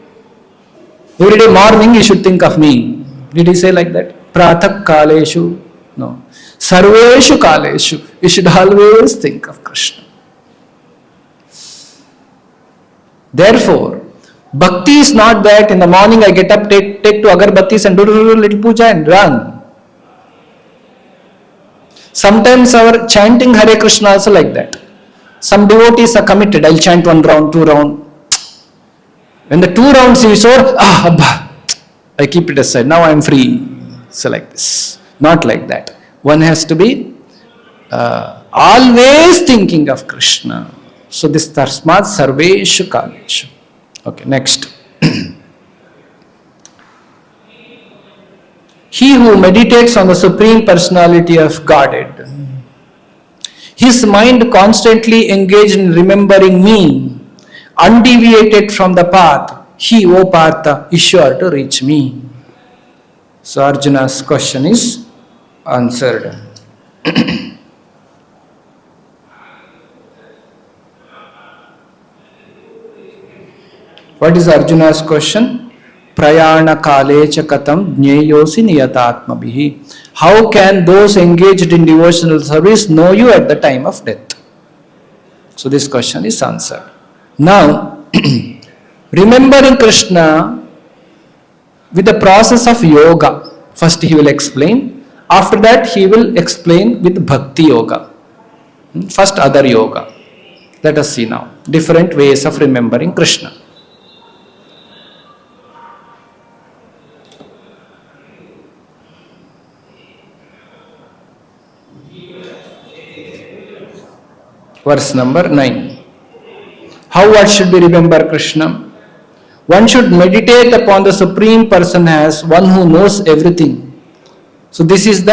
Every day morning you should think of me. Did he say like that? Prata kaleshu? No. Sarveshu kaleshu. You should always think of Krishna. Therefore, bhakti is not that in the morning I get up, take two agarbattis and do little puja and run. Sometimes our chanting Hare Krishna also like that. Some devotees are committed, I'll chant 1 round, 2 round. When the 2 rounds is over, Abba, I keep it aside, now I am free. So like this. Not like that. One has to be always thinking of Krishna. So this Tasmat Sarveshu Kaleshu. Okay, next. He who meditates on the Supreme Personality of Godhead, his mind constantly engaged in remembering me, undeviated from the path, he, O Partha, is sure to reach me. So Arjuna's question is answered. What is Arjuna's question? prayana kale cha katam jneyosi niyatatmabhihi. How can those engaged in devotional service know you at the time of death? So this question is answered. Now, remembering Krishna with the process of yoga. First he will explain. After that he will explain with bhakti yoga. First other yoga. Let us see now. Different ways of remembering Krishna. Verse number 9. How one should we remember Krishna? One should meditate upon the Supreme Person as one who knows everything. So this is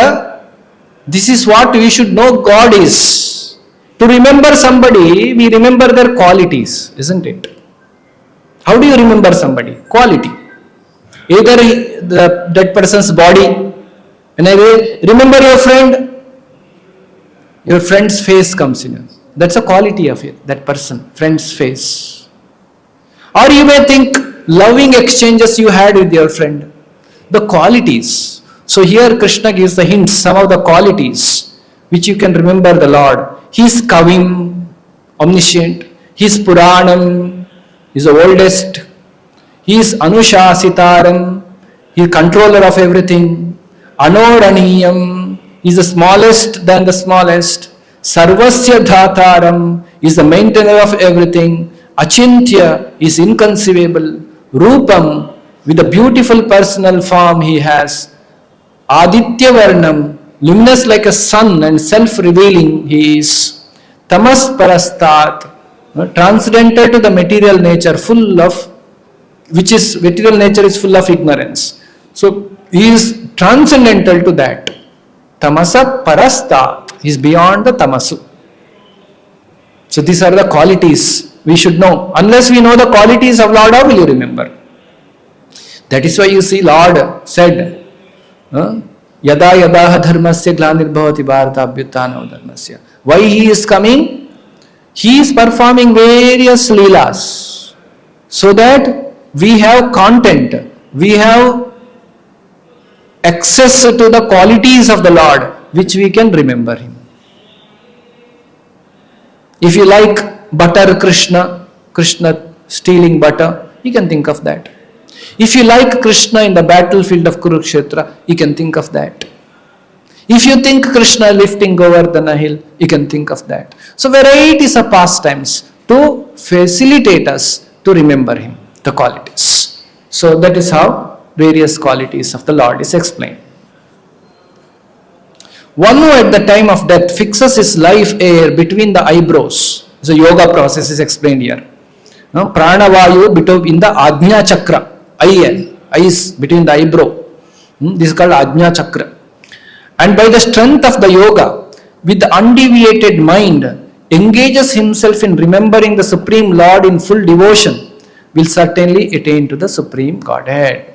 what we should know God is. To remember somebody, we remember their qualities, isn't it? How do you remember somebody? Quality. Either that person's body. When I remember your friend's face comes in. That's a quality of it, that person, friend's face. Or you may think loving exchanges you had with your friend. The qualities. So here Krishna gives the hints, some of the qualities which you can remember the Lord. He is Kavim, omniscient. He is Puranam, he is the oldest. He is Anushasitaram, he is controller of everything. Anoraniyam, he is the smallest than the smallest. Sarvasya Dhataram is the maintainer of everything. Achintya is inconceivable. Rupam, with a beautiful personal form he has. Aditya Varnam, luminous like a sun and self-revealing he is. Tamas Parastat, transcendental to the material nature, material nature is full of ignorance. So he is transcendental to that. Tamasa Parastat, he is beyond the tamasu. So these are the qualities we should know. Unless we know the qualities of Lord, how will you remember? That is why you see Lord said, Yada yadaha dharmasya glanirбhavati bharatabhyuttana dharmasya. Why he is coming? He is performing various leelas so that we have content, we have access to the qualities of the Lord which we can remember him. If you like butter Krishna stealing butter, you can think of that. If you like Krishna in the battlefield of Kurukshetra, you can think of that. If you think Krishna lifting Govardhana hill, you can think of that. So varieties of pastimes to facilitate us to remember him, the qualities. So that is how various qualities of the Lord is explained. One who at the time of death fixes his life air between the eyebrows. So yoga process is explained here. Pranavayu in the Ajna Chakra. Eyes between the eyebrow. This is called Ajna Chakra. And by the strength of the yoga, with the undeviated mind, engages himself in remembering the Supreme Lord in full devotion, will certainly attain to the Supreme Godhead.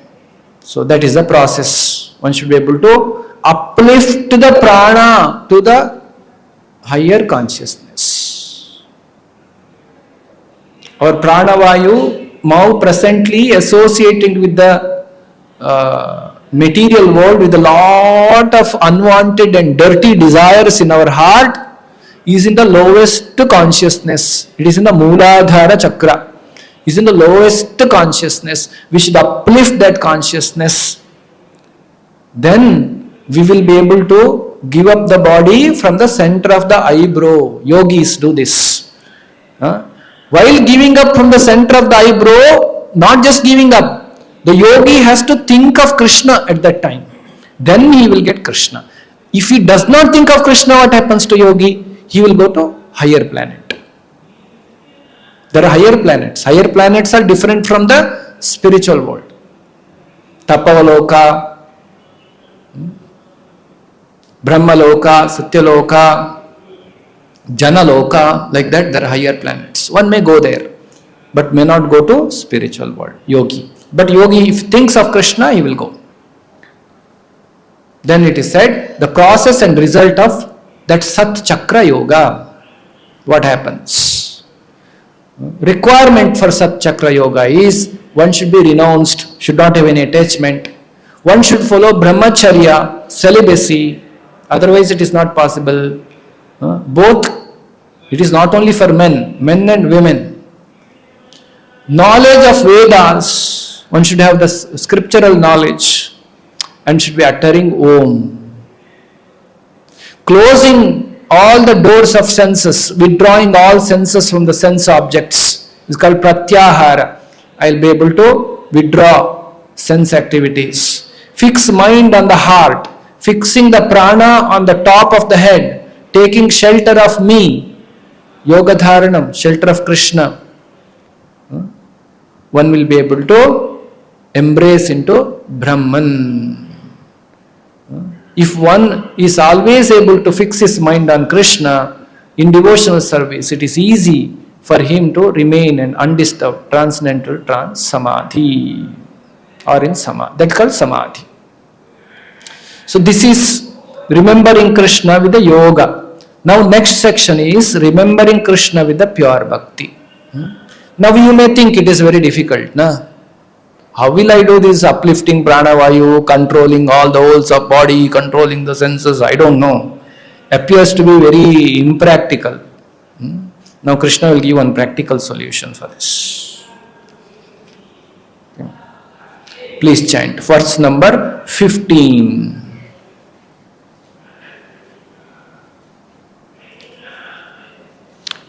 So that is the process. One should be able to uplift the prana to the higher consciousness. Our pranavayu now presently associating with the material world with a lot of unwanted and dirty desires in our heart is in the lowest consciousness. It is in the Mooladhara Chakra. It is in the lowest consciousness. We should uplift that consciousness. Then we will be able to give up the body from the center of the eyebrow. Yogis do this. While giving up from the center of the eyebrow, not just giving up, the yogi has to think of Krishna at that time. Then he will get Krishna. If he does not think of Krishna, what happens to yogi? He will go to higher planet. There are higher planets. Higher planets are different from the spiritual world. Tapavaloka, Brahmaloka, Satyaloka, Janaloka, like that there are higher planets. One may go there, but may not go to spiritual world, yogi. But yogi, if he thinks of Krishna, he will go. Then it is said, the process and result of that Sat Chakra Yoga, what happens? requirement for such chakra yoga is one should be renounced, should not have any attachment. One should follow brahmacharya, celibacy, otherwise it is not possible. Both, it is not only for men and women. Knowledge of Vedas, one should have the scriptural knowledge and should be uttering Om. Closing all the doors of senses, withdrawing all senses from the sense objects is called pratyahara. I will be able to withdraw sense activities. Fix mind on the heart, fixing the prana on the top of the head, taking shelter of me, yoga dharanam, shelter of Krishna. One will be able to embrace into Brahman. If one is always able to fix his mind on Krishna in devotional service, it is easy for him to remain in undisturbed transcendental trance samadhi or in samadhi. That's called samadhi. So this is remembering Krishna with the yoga. Now next section is remembering Krishna with the pure bhakti. Now you may think it is very difficult, na? How will I do this uplifting pranavayu, controlling all the holes of body, controlling the senses? I don't know. Appears to be very impractical. Now Krishna will give one practical solution for this. Please chant verse number 15.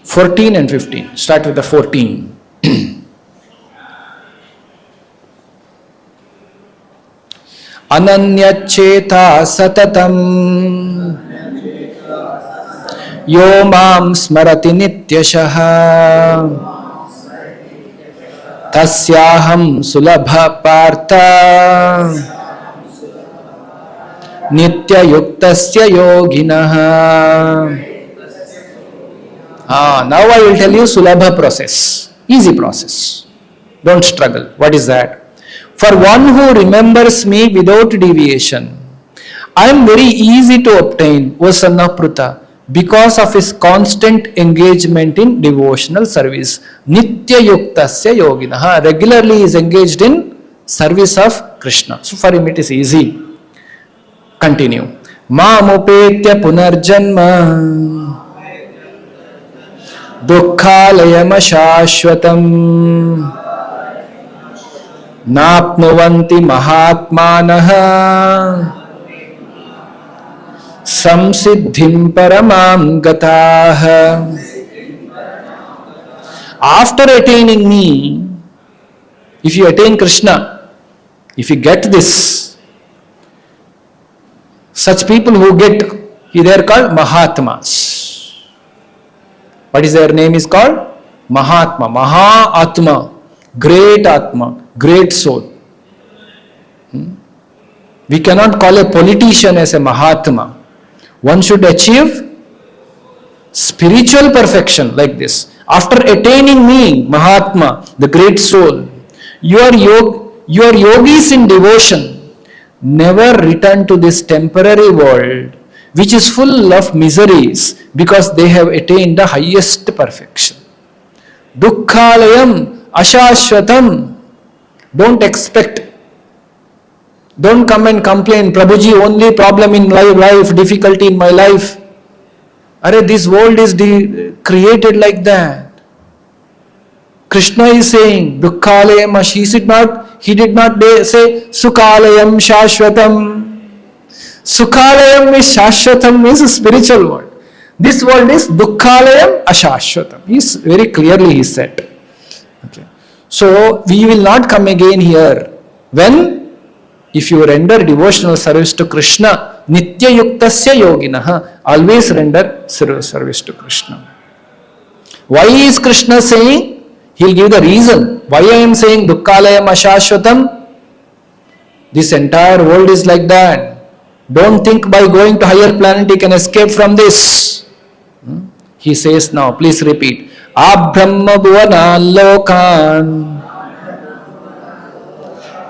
14 and 15. Start with the 14. Ananyacheta satatam yo mam smarati nityashaha tasyaham sulabha partha nityayuktasya yoginaha. Now I will tell you Sulabha process. Easy process. Don't struggle. What is that? For one who remembers me without deviation, I am very easy to obtain, O son of Pruta, because of his constant engagement in devotional service. Nitya yuktasya yoginaha. Regularly is engaged in service of Krishna. So for him it is easy. Continue. Mamupetya punarjanma dukkhalayam ashashvatam napnuvanti mahatmanaha samsiddhim paramam gataha. After attaining me, if you attain Krishna, if you get this, such people who get, they are called Mahatmas. What is their name is called? Mahatma, Maha-Atma, great Atma, great soul. We cannot call a politician as a Mahatma. One should achieve spiritual perfection like this. After attaining me, Mahatma, the great soul, your yogis in devotion never return to this temporary world which is full of miseries because they have attained the highest perfection. Dukkhalayam ashashvatam. Don't expect. Don't come and complain, Prabhuji, only problem in my life, difficulty in my life. Arey, this world is created like that. Krishna is saying, Dukkhalayam ash. He did not say, Sukhalayam shashvatam. Sukhalayam is shashvatam, means a spiritual world. This world is Dukkhalayam ashashvatam. Very clearly he said. Okay. So we will not come again here. When? If you render devotional service to Krishna, Nitya Yuktasya Yoginaha, always render service to Krishna. Why is Krishna saying? He will give the reason. Why I am saying Dukkhalayam ashashvatam? This entire world is like that. Don't think by going to higher planet you can escape from this. He says now, please repeat. Abrahma bhuvana lokan.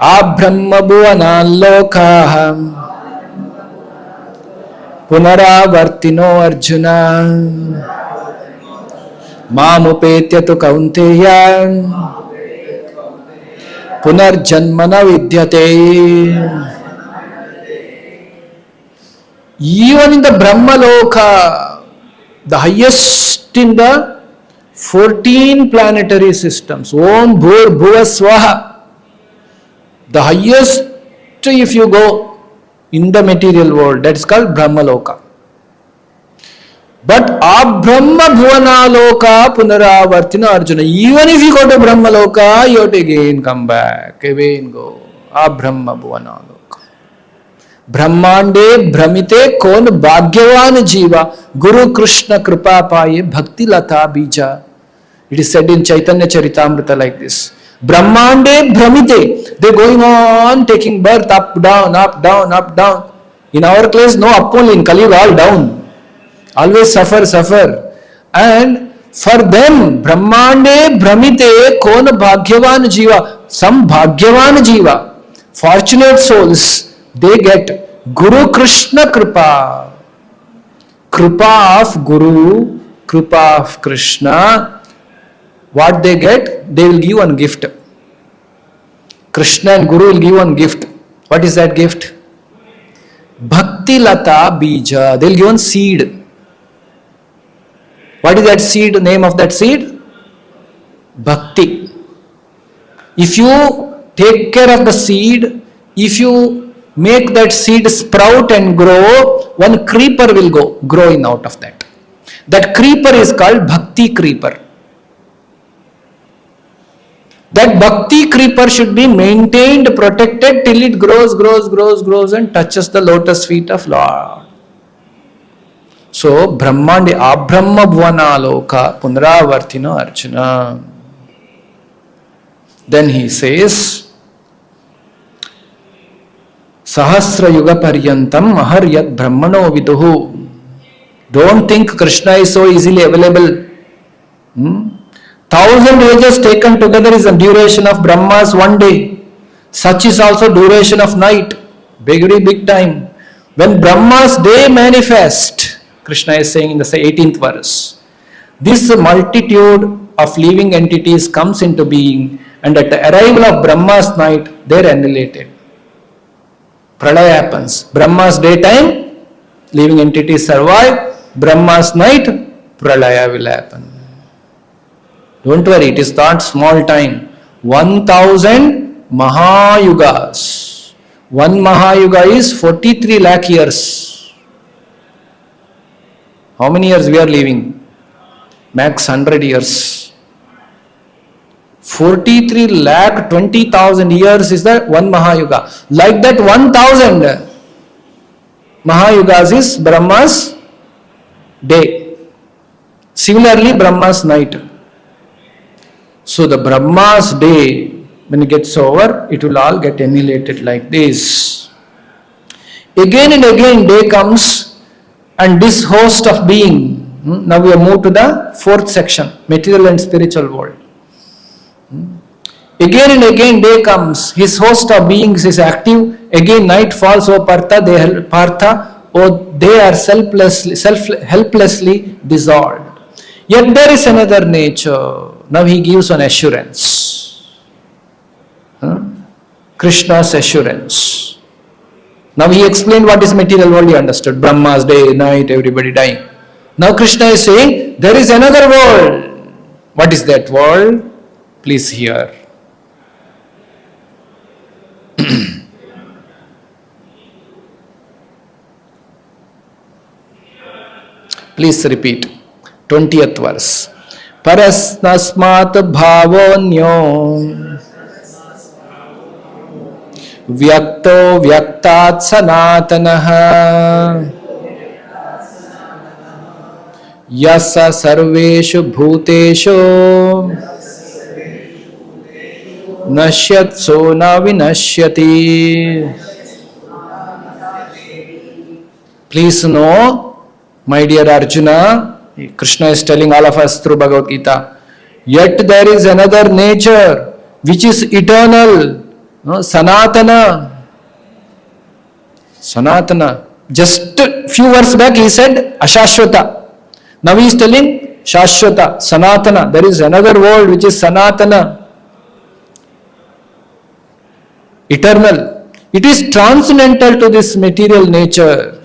Abrahma bhuvana lokaham. Punaravartino Arjuna. Mamupetya tu kaunteya punarjanmana vidyate. Even in the Brahmaloka, the highest in the 14 planetary systems, Om Bhur Bhuva Swaha, the highest if you go in the material world, that is called Brahmaloka. But Abrahma Bhuvanaloka Punaravartina Arjuna, even if you go to Brahmaloka, you have to again come back, again go. Abrahma Bhuvanaloka. ब्रह्मांडे भ्रमिते कौन भाग्यवान जीवा गुरु कृष्ण कृपा पाए भक्ति लता बीजा. It is said in Chaitanya Charitamrita like this. Brahmande Brahmite. They going on taking birth up, down, up, down, up, down. In our place, no up only. In Kali Yuga, all down. Always suffer, suffer. And for them, Brahmande Brahmite Kon Bhagyavan Jiva. Some Bhagyavan Jiva, fortunate souls, they get Guru Krishna Kripa. Kripa of Guru, Kripa of Krishna. What they get? They will give one gift. Krishna and Guru will give one gift. What is that gift? Bhakti Lata Bija. They will give one seed. What is that seed? Name of that seed? Bhakti. If you take care of the seed, if you make that seed sprout and grow, one creeper will go growing out of that. That creeper is called Bhakti creeper. That Bhakti creeper should be maintained, protected till it grows and touches the lotus feet of Lord. So, Brahmandi Abrahma Bhuvanaloka Punaravartina Arjuna. Then he says, Sahasra Yuga Paryantam Maharyat Brahmano Viduhu. Don't think Krishna is so easily available. 1,000 ages taken together is the duration of Brahma's one day. Such is also duration of night. Big time. When Brahma's day manifest, Krishna is saying in the 18th verse, this multitude of living entities comes into being, and at the arrival of Brahma's night, they are annihilated. Pralaya happens. Brahma's daytime, living entities survive. Brahma's night, Pralaya will happen. Don't worry, it is not small time. 1,000 Mahayugas. One Mahayuga is 43 lakh years. How many years we are living? Max 100 years. 43 lakh 20,000 years is the one Mahayuga. Like that 1,000 Mahayugas is Brahma's day. Similarly, Brahma's night. So the Brahma's day, when it gets over, it will all get annihilated like this. Again and again day comes, and this host of being, now we have moved to the fourth section, material and spiritual world. Again and again day comes, his host of beings is active, again night falls, O Partha, they are helplessly dissolved. Yet there is another nature. Now he gives an assurance. Krishna's assurance. Now he explained what is material world, he understood. Brahma's day, night, everybody dying. Now Krishna is saying, there is another world. What is that world? Please hear. Please repeat. 20th verse. Parasnasmat bhavonyo vyakto vyaktat sanatanaha yasa sarveshu bhuteshu nashyat so na vinashyati. Please know, my dear Arjuna, Krishna is telling all of us through Bhagavad Gita, yet there is another nature which is eternal, Sanatana. Sanatana. Just a few verses back he said Ashashvata. Now he is telling Shashwata, Sanatana. There is another world which is Sanatana, eternal. It is transcendental to this material nature,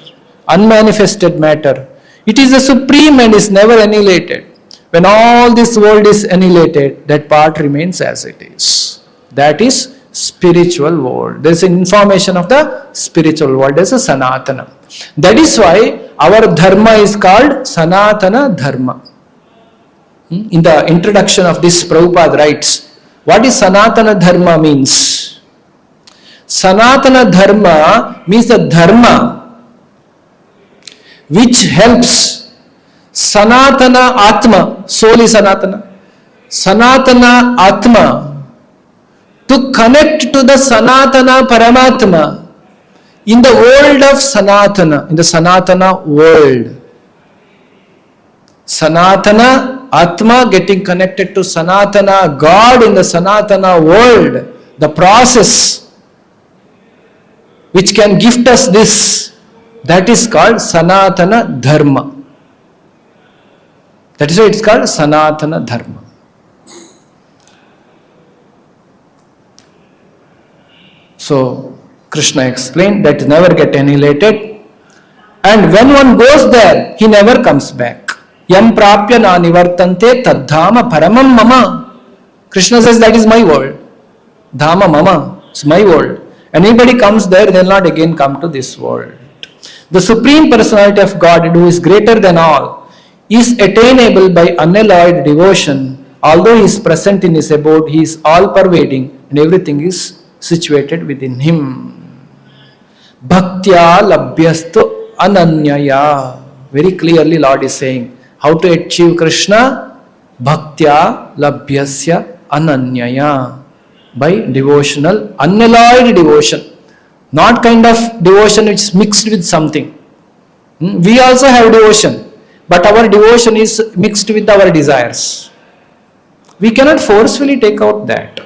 unmanifested matter. It is the supreme and is never annihilated. When all this world is annihilated, that part remains as it is. That is spiritual world. There is an information of the spiritual world. There is a Sanatana. That is why our dharma is called Sanatana Dharma. In the introduction of this, Prabhupada writes, what is Sanatana Dharma means? Sanatana Dharma means the dharma which helps Sanatana Atma, soul is Sanatana, Sanatana Atma to connect to the Sanatana Paramatma in the world of Sanatana, in the Sanatana world. Sanatana Atma getting connected to Sanatana God in the Sanatana world, the process which can gift us this, that is called Sanatana Dharma. That is why it's called Sanatana Dharma. So, Krishna explained that never get annihilated, and when one goes there, he never comes back. Yam prapya na nivartante tadhama paramam mama. Krishna says that is my world. Dhama mama, it's my world. Anybody comes there, they will not again come to this world. The Supreme Personality of God, who is greater than all, is attainable by unalloyed devotion. Although he is present in his abode, he is all-pervading and everything is situated within him. Bhaktya labhyastu ananyaya. Very clearly Lord is saying, how to achieve Krishna? Bhaktya labhyasya ananyaya. By devotional, unalloyed devotion. Not kind of devotion which is mixed with something. We also have devotion, but our devotion is mixed with our desires. We cannot forcefully take out that.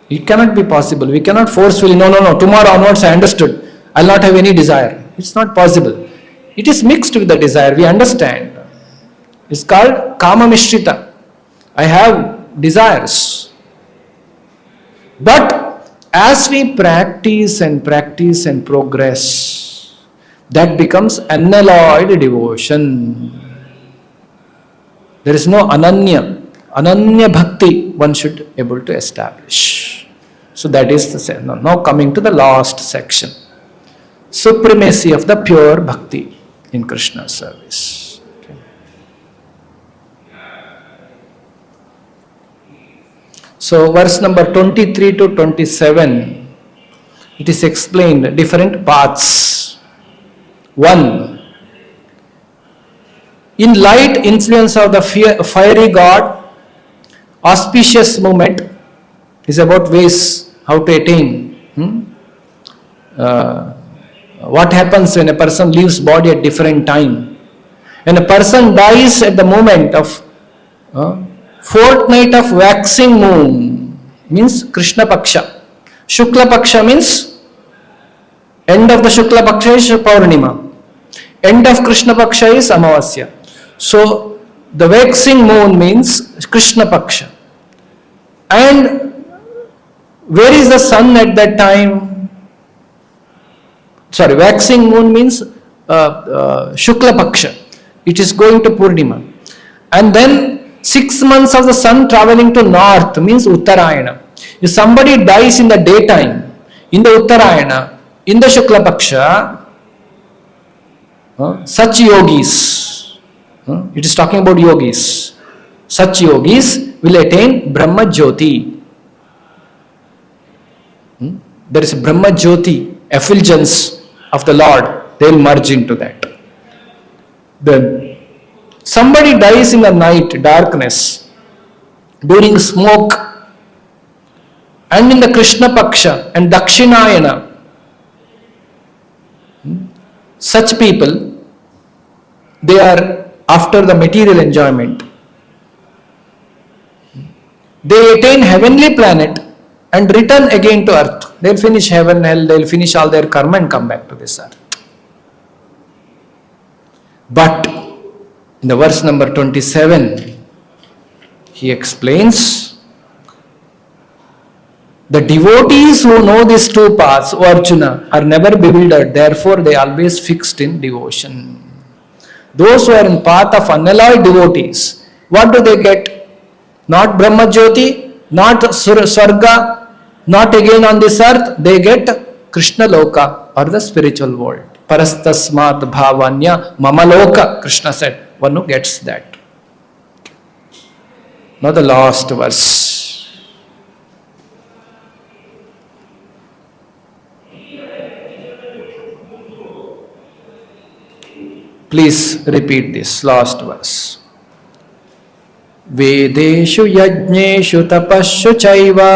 It cannot be possible. We cannot forcefully, no, tomorrow onwards I understood. I will not have any desire. It's not possible. It is mixed with the desire. We understand. It's called Kama Mishrita. I have desires. But as we practice and progress, that becomes unalloyed devotion. There is no ananya bhakti one should able to establish. So that is the now coming to the last section. Supremacy of the pure bhakti in Krishna service. So verse number 23 to 27, it is explained different paths. 1. In light influence of the fiery god, auspicious movement is about ways how to attain. What happens when a person leaves body at different time? When a person dies at the moment of fortnight of waxing moon, means Krishna Paksha. Shukla Paksha means end of the Shukla Paksha is Paurnima. End of Krishna Paksha is Amavasya. So the waxing moon means Krishna Paksha. And where is the sun at that time? Sorry, waxing moon means Shukla Paksha. It is going to Purnima. And then 6 months of the sun traveling to north means Uttarayana. If somebody dies in the daytime, in the Uttarayana, in the Shukla Paksha, such yogis, it is talking about yogis, such yogis will attain Brahma Jyoti. There is Brahma Jyoti, effulgence of the Lord, they will merge into that. Then somebody dies in the night, darkness, during smoke, and in the Krishna Paksha and Dakshinayana. Such people, they are after the material enjoyment. They attain heavenly planet and return again to earth. They will finish heaven, hell, they will finish all their karma and come back to this earth. But In the verse number 27, he explains, the devotees who know these two paths, O Arjuna, are never bewildered, therefore they are always fixed in devotion. Those who are in path of unalloyed devotees, what do they get? Not Brahma Jyoti, not Swarga, not again on this earth, they get Krishna Loka or the spiritual world. Parastasmat bhavanya mamaloka, Krishna said. One who gets that. Now the last verse. Please repeat this last verse. Vedeshu yajneshu tapashu chaiva.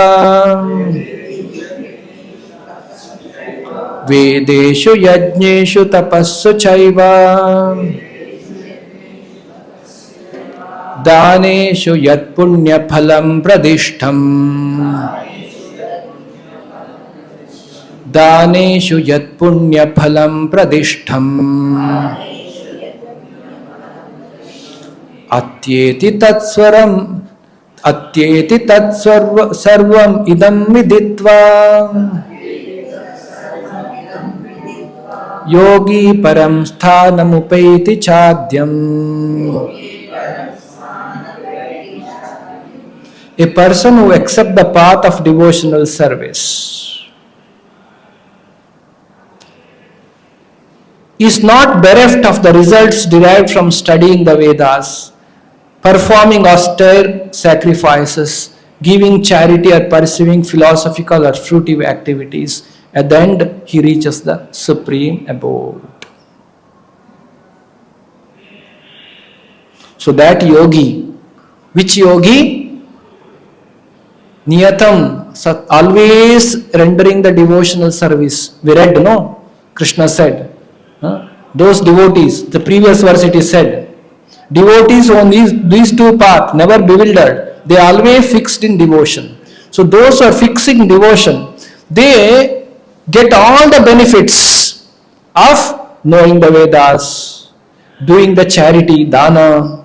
Vedeshu yajneshu tapassu chaiva. Daneshu yat punya phalam pradishtham. Daneshu yat punya phalam pradishtham. Atyeti tat sarvam idam viditva. Yogi param sthanam upaiti chadyam. A person who accepts the path of devotional service is not bereft of the results derived from studying the Vedas, performing austere sacrifices, giving charity or pursuing philosophical or fruitive activities. At the end, he reaches the supreme abode. So that yogi, which yogi? Niyatam, always rendering the devotional service. We read, no? Krishna said, those devotees, the previous verse it is said, devotees on these two paths, never bewildered, they are always fixed in devotion. So those who are fixing devotion, they get all the benefits of knowing the Vedas, doing the charity, dana,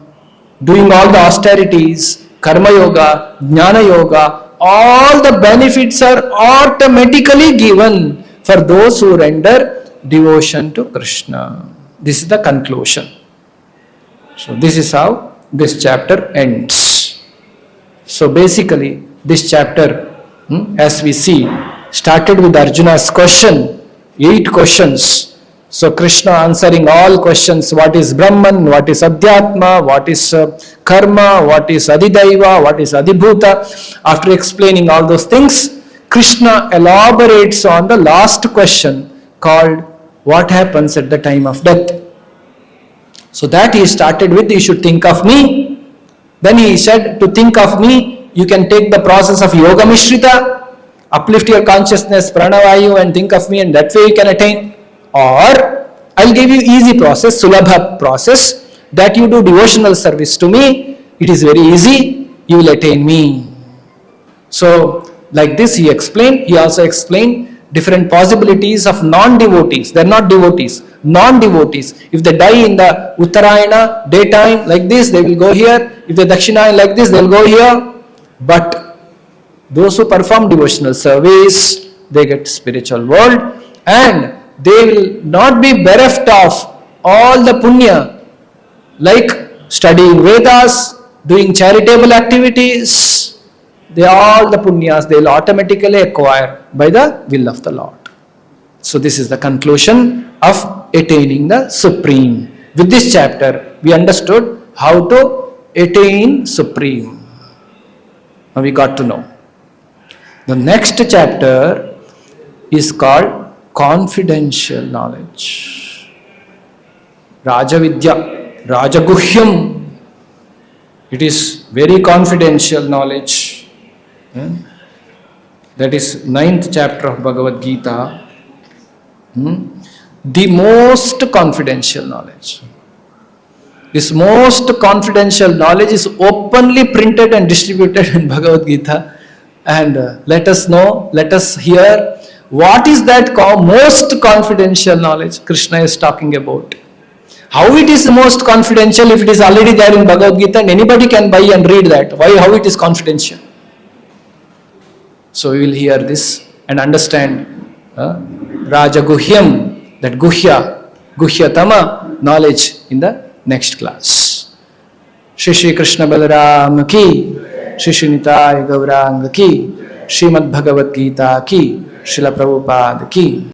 doing all the austerities, karma yoga, jnana yoga. All the benefits are automatically given for those who render devotion to Krishna. This is the conclusion. So this is how this chapter ends. So basically this chapter, as we see, started with Arjuna's question, 8 questions. So Krishna answering all questions, what is Brahman, what is Adhyatma, what is Karma, what is Adidaiva, what is Adibhuta. After explaining all those things, Krishna elaborates on the last question called, what happens at the time of death. So that he started with, you should think of me. Then he said, to think of me, you can take the process of Yoga Mishrita, uplift your consciousness, pranavayu, and think of me, and that way you can attain. Or I'll give you easy process, Sulabha process, that you do devotional service to me. It is very easy, you will attain me. So like this he explained. He also explained different possibilities of non-devotees. They are not devotees, non-devotees. If they die in the Uttarayana, daytime, like this, they will go here. If they Dakshinayana, like this, they will go here. But those who perform devotional service, they get spiritual world, and they will not be bereft of all the punya, like studying Vedas, doing charitable activities. All the punyas they will automatically acquire by the will of the Lord. So this is the conclusion of attaining the Supreme. With this chapter, we understood how to attain Supreme. Now we got to know. The next chapter is called confidential knowledge. Rajavidya, Rajaguhyam. It is very confidential knowledge. That is 9th chapter of Bhagavad Gita. The most confidential knowledge. This most confidential knowledge is openly printed and distributed in Bhagavad Gita. And let us know, let us hear, what is that most confidential knowledge Krishna is talking about? How it is most confidential if it is already there in Bhagavad Gita and anybody can buy and read that? Why, how it is confidential? So we will hear this and understand Raja Guhyam, that Guhyatama knowledge in the next class. Shri Krishna Balaram ki, Shri Nitai Gauranga ki, Srimad Bhagavad Gita ki, Srila Prabhupada ki.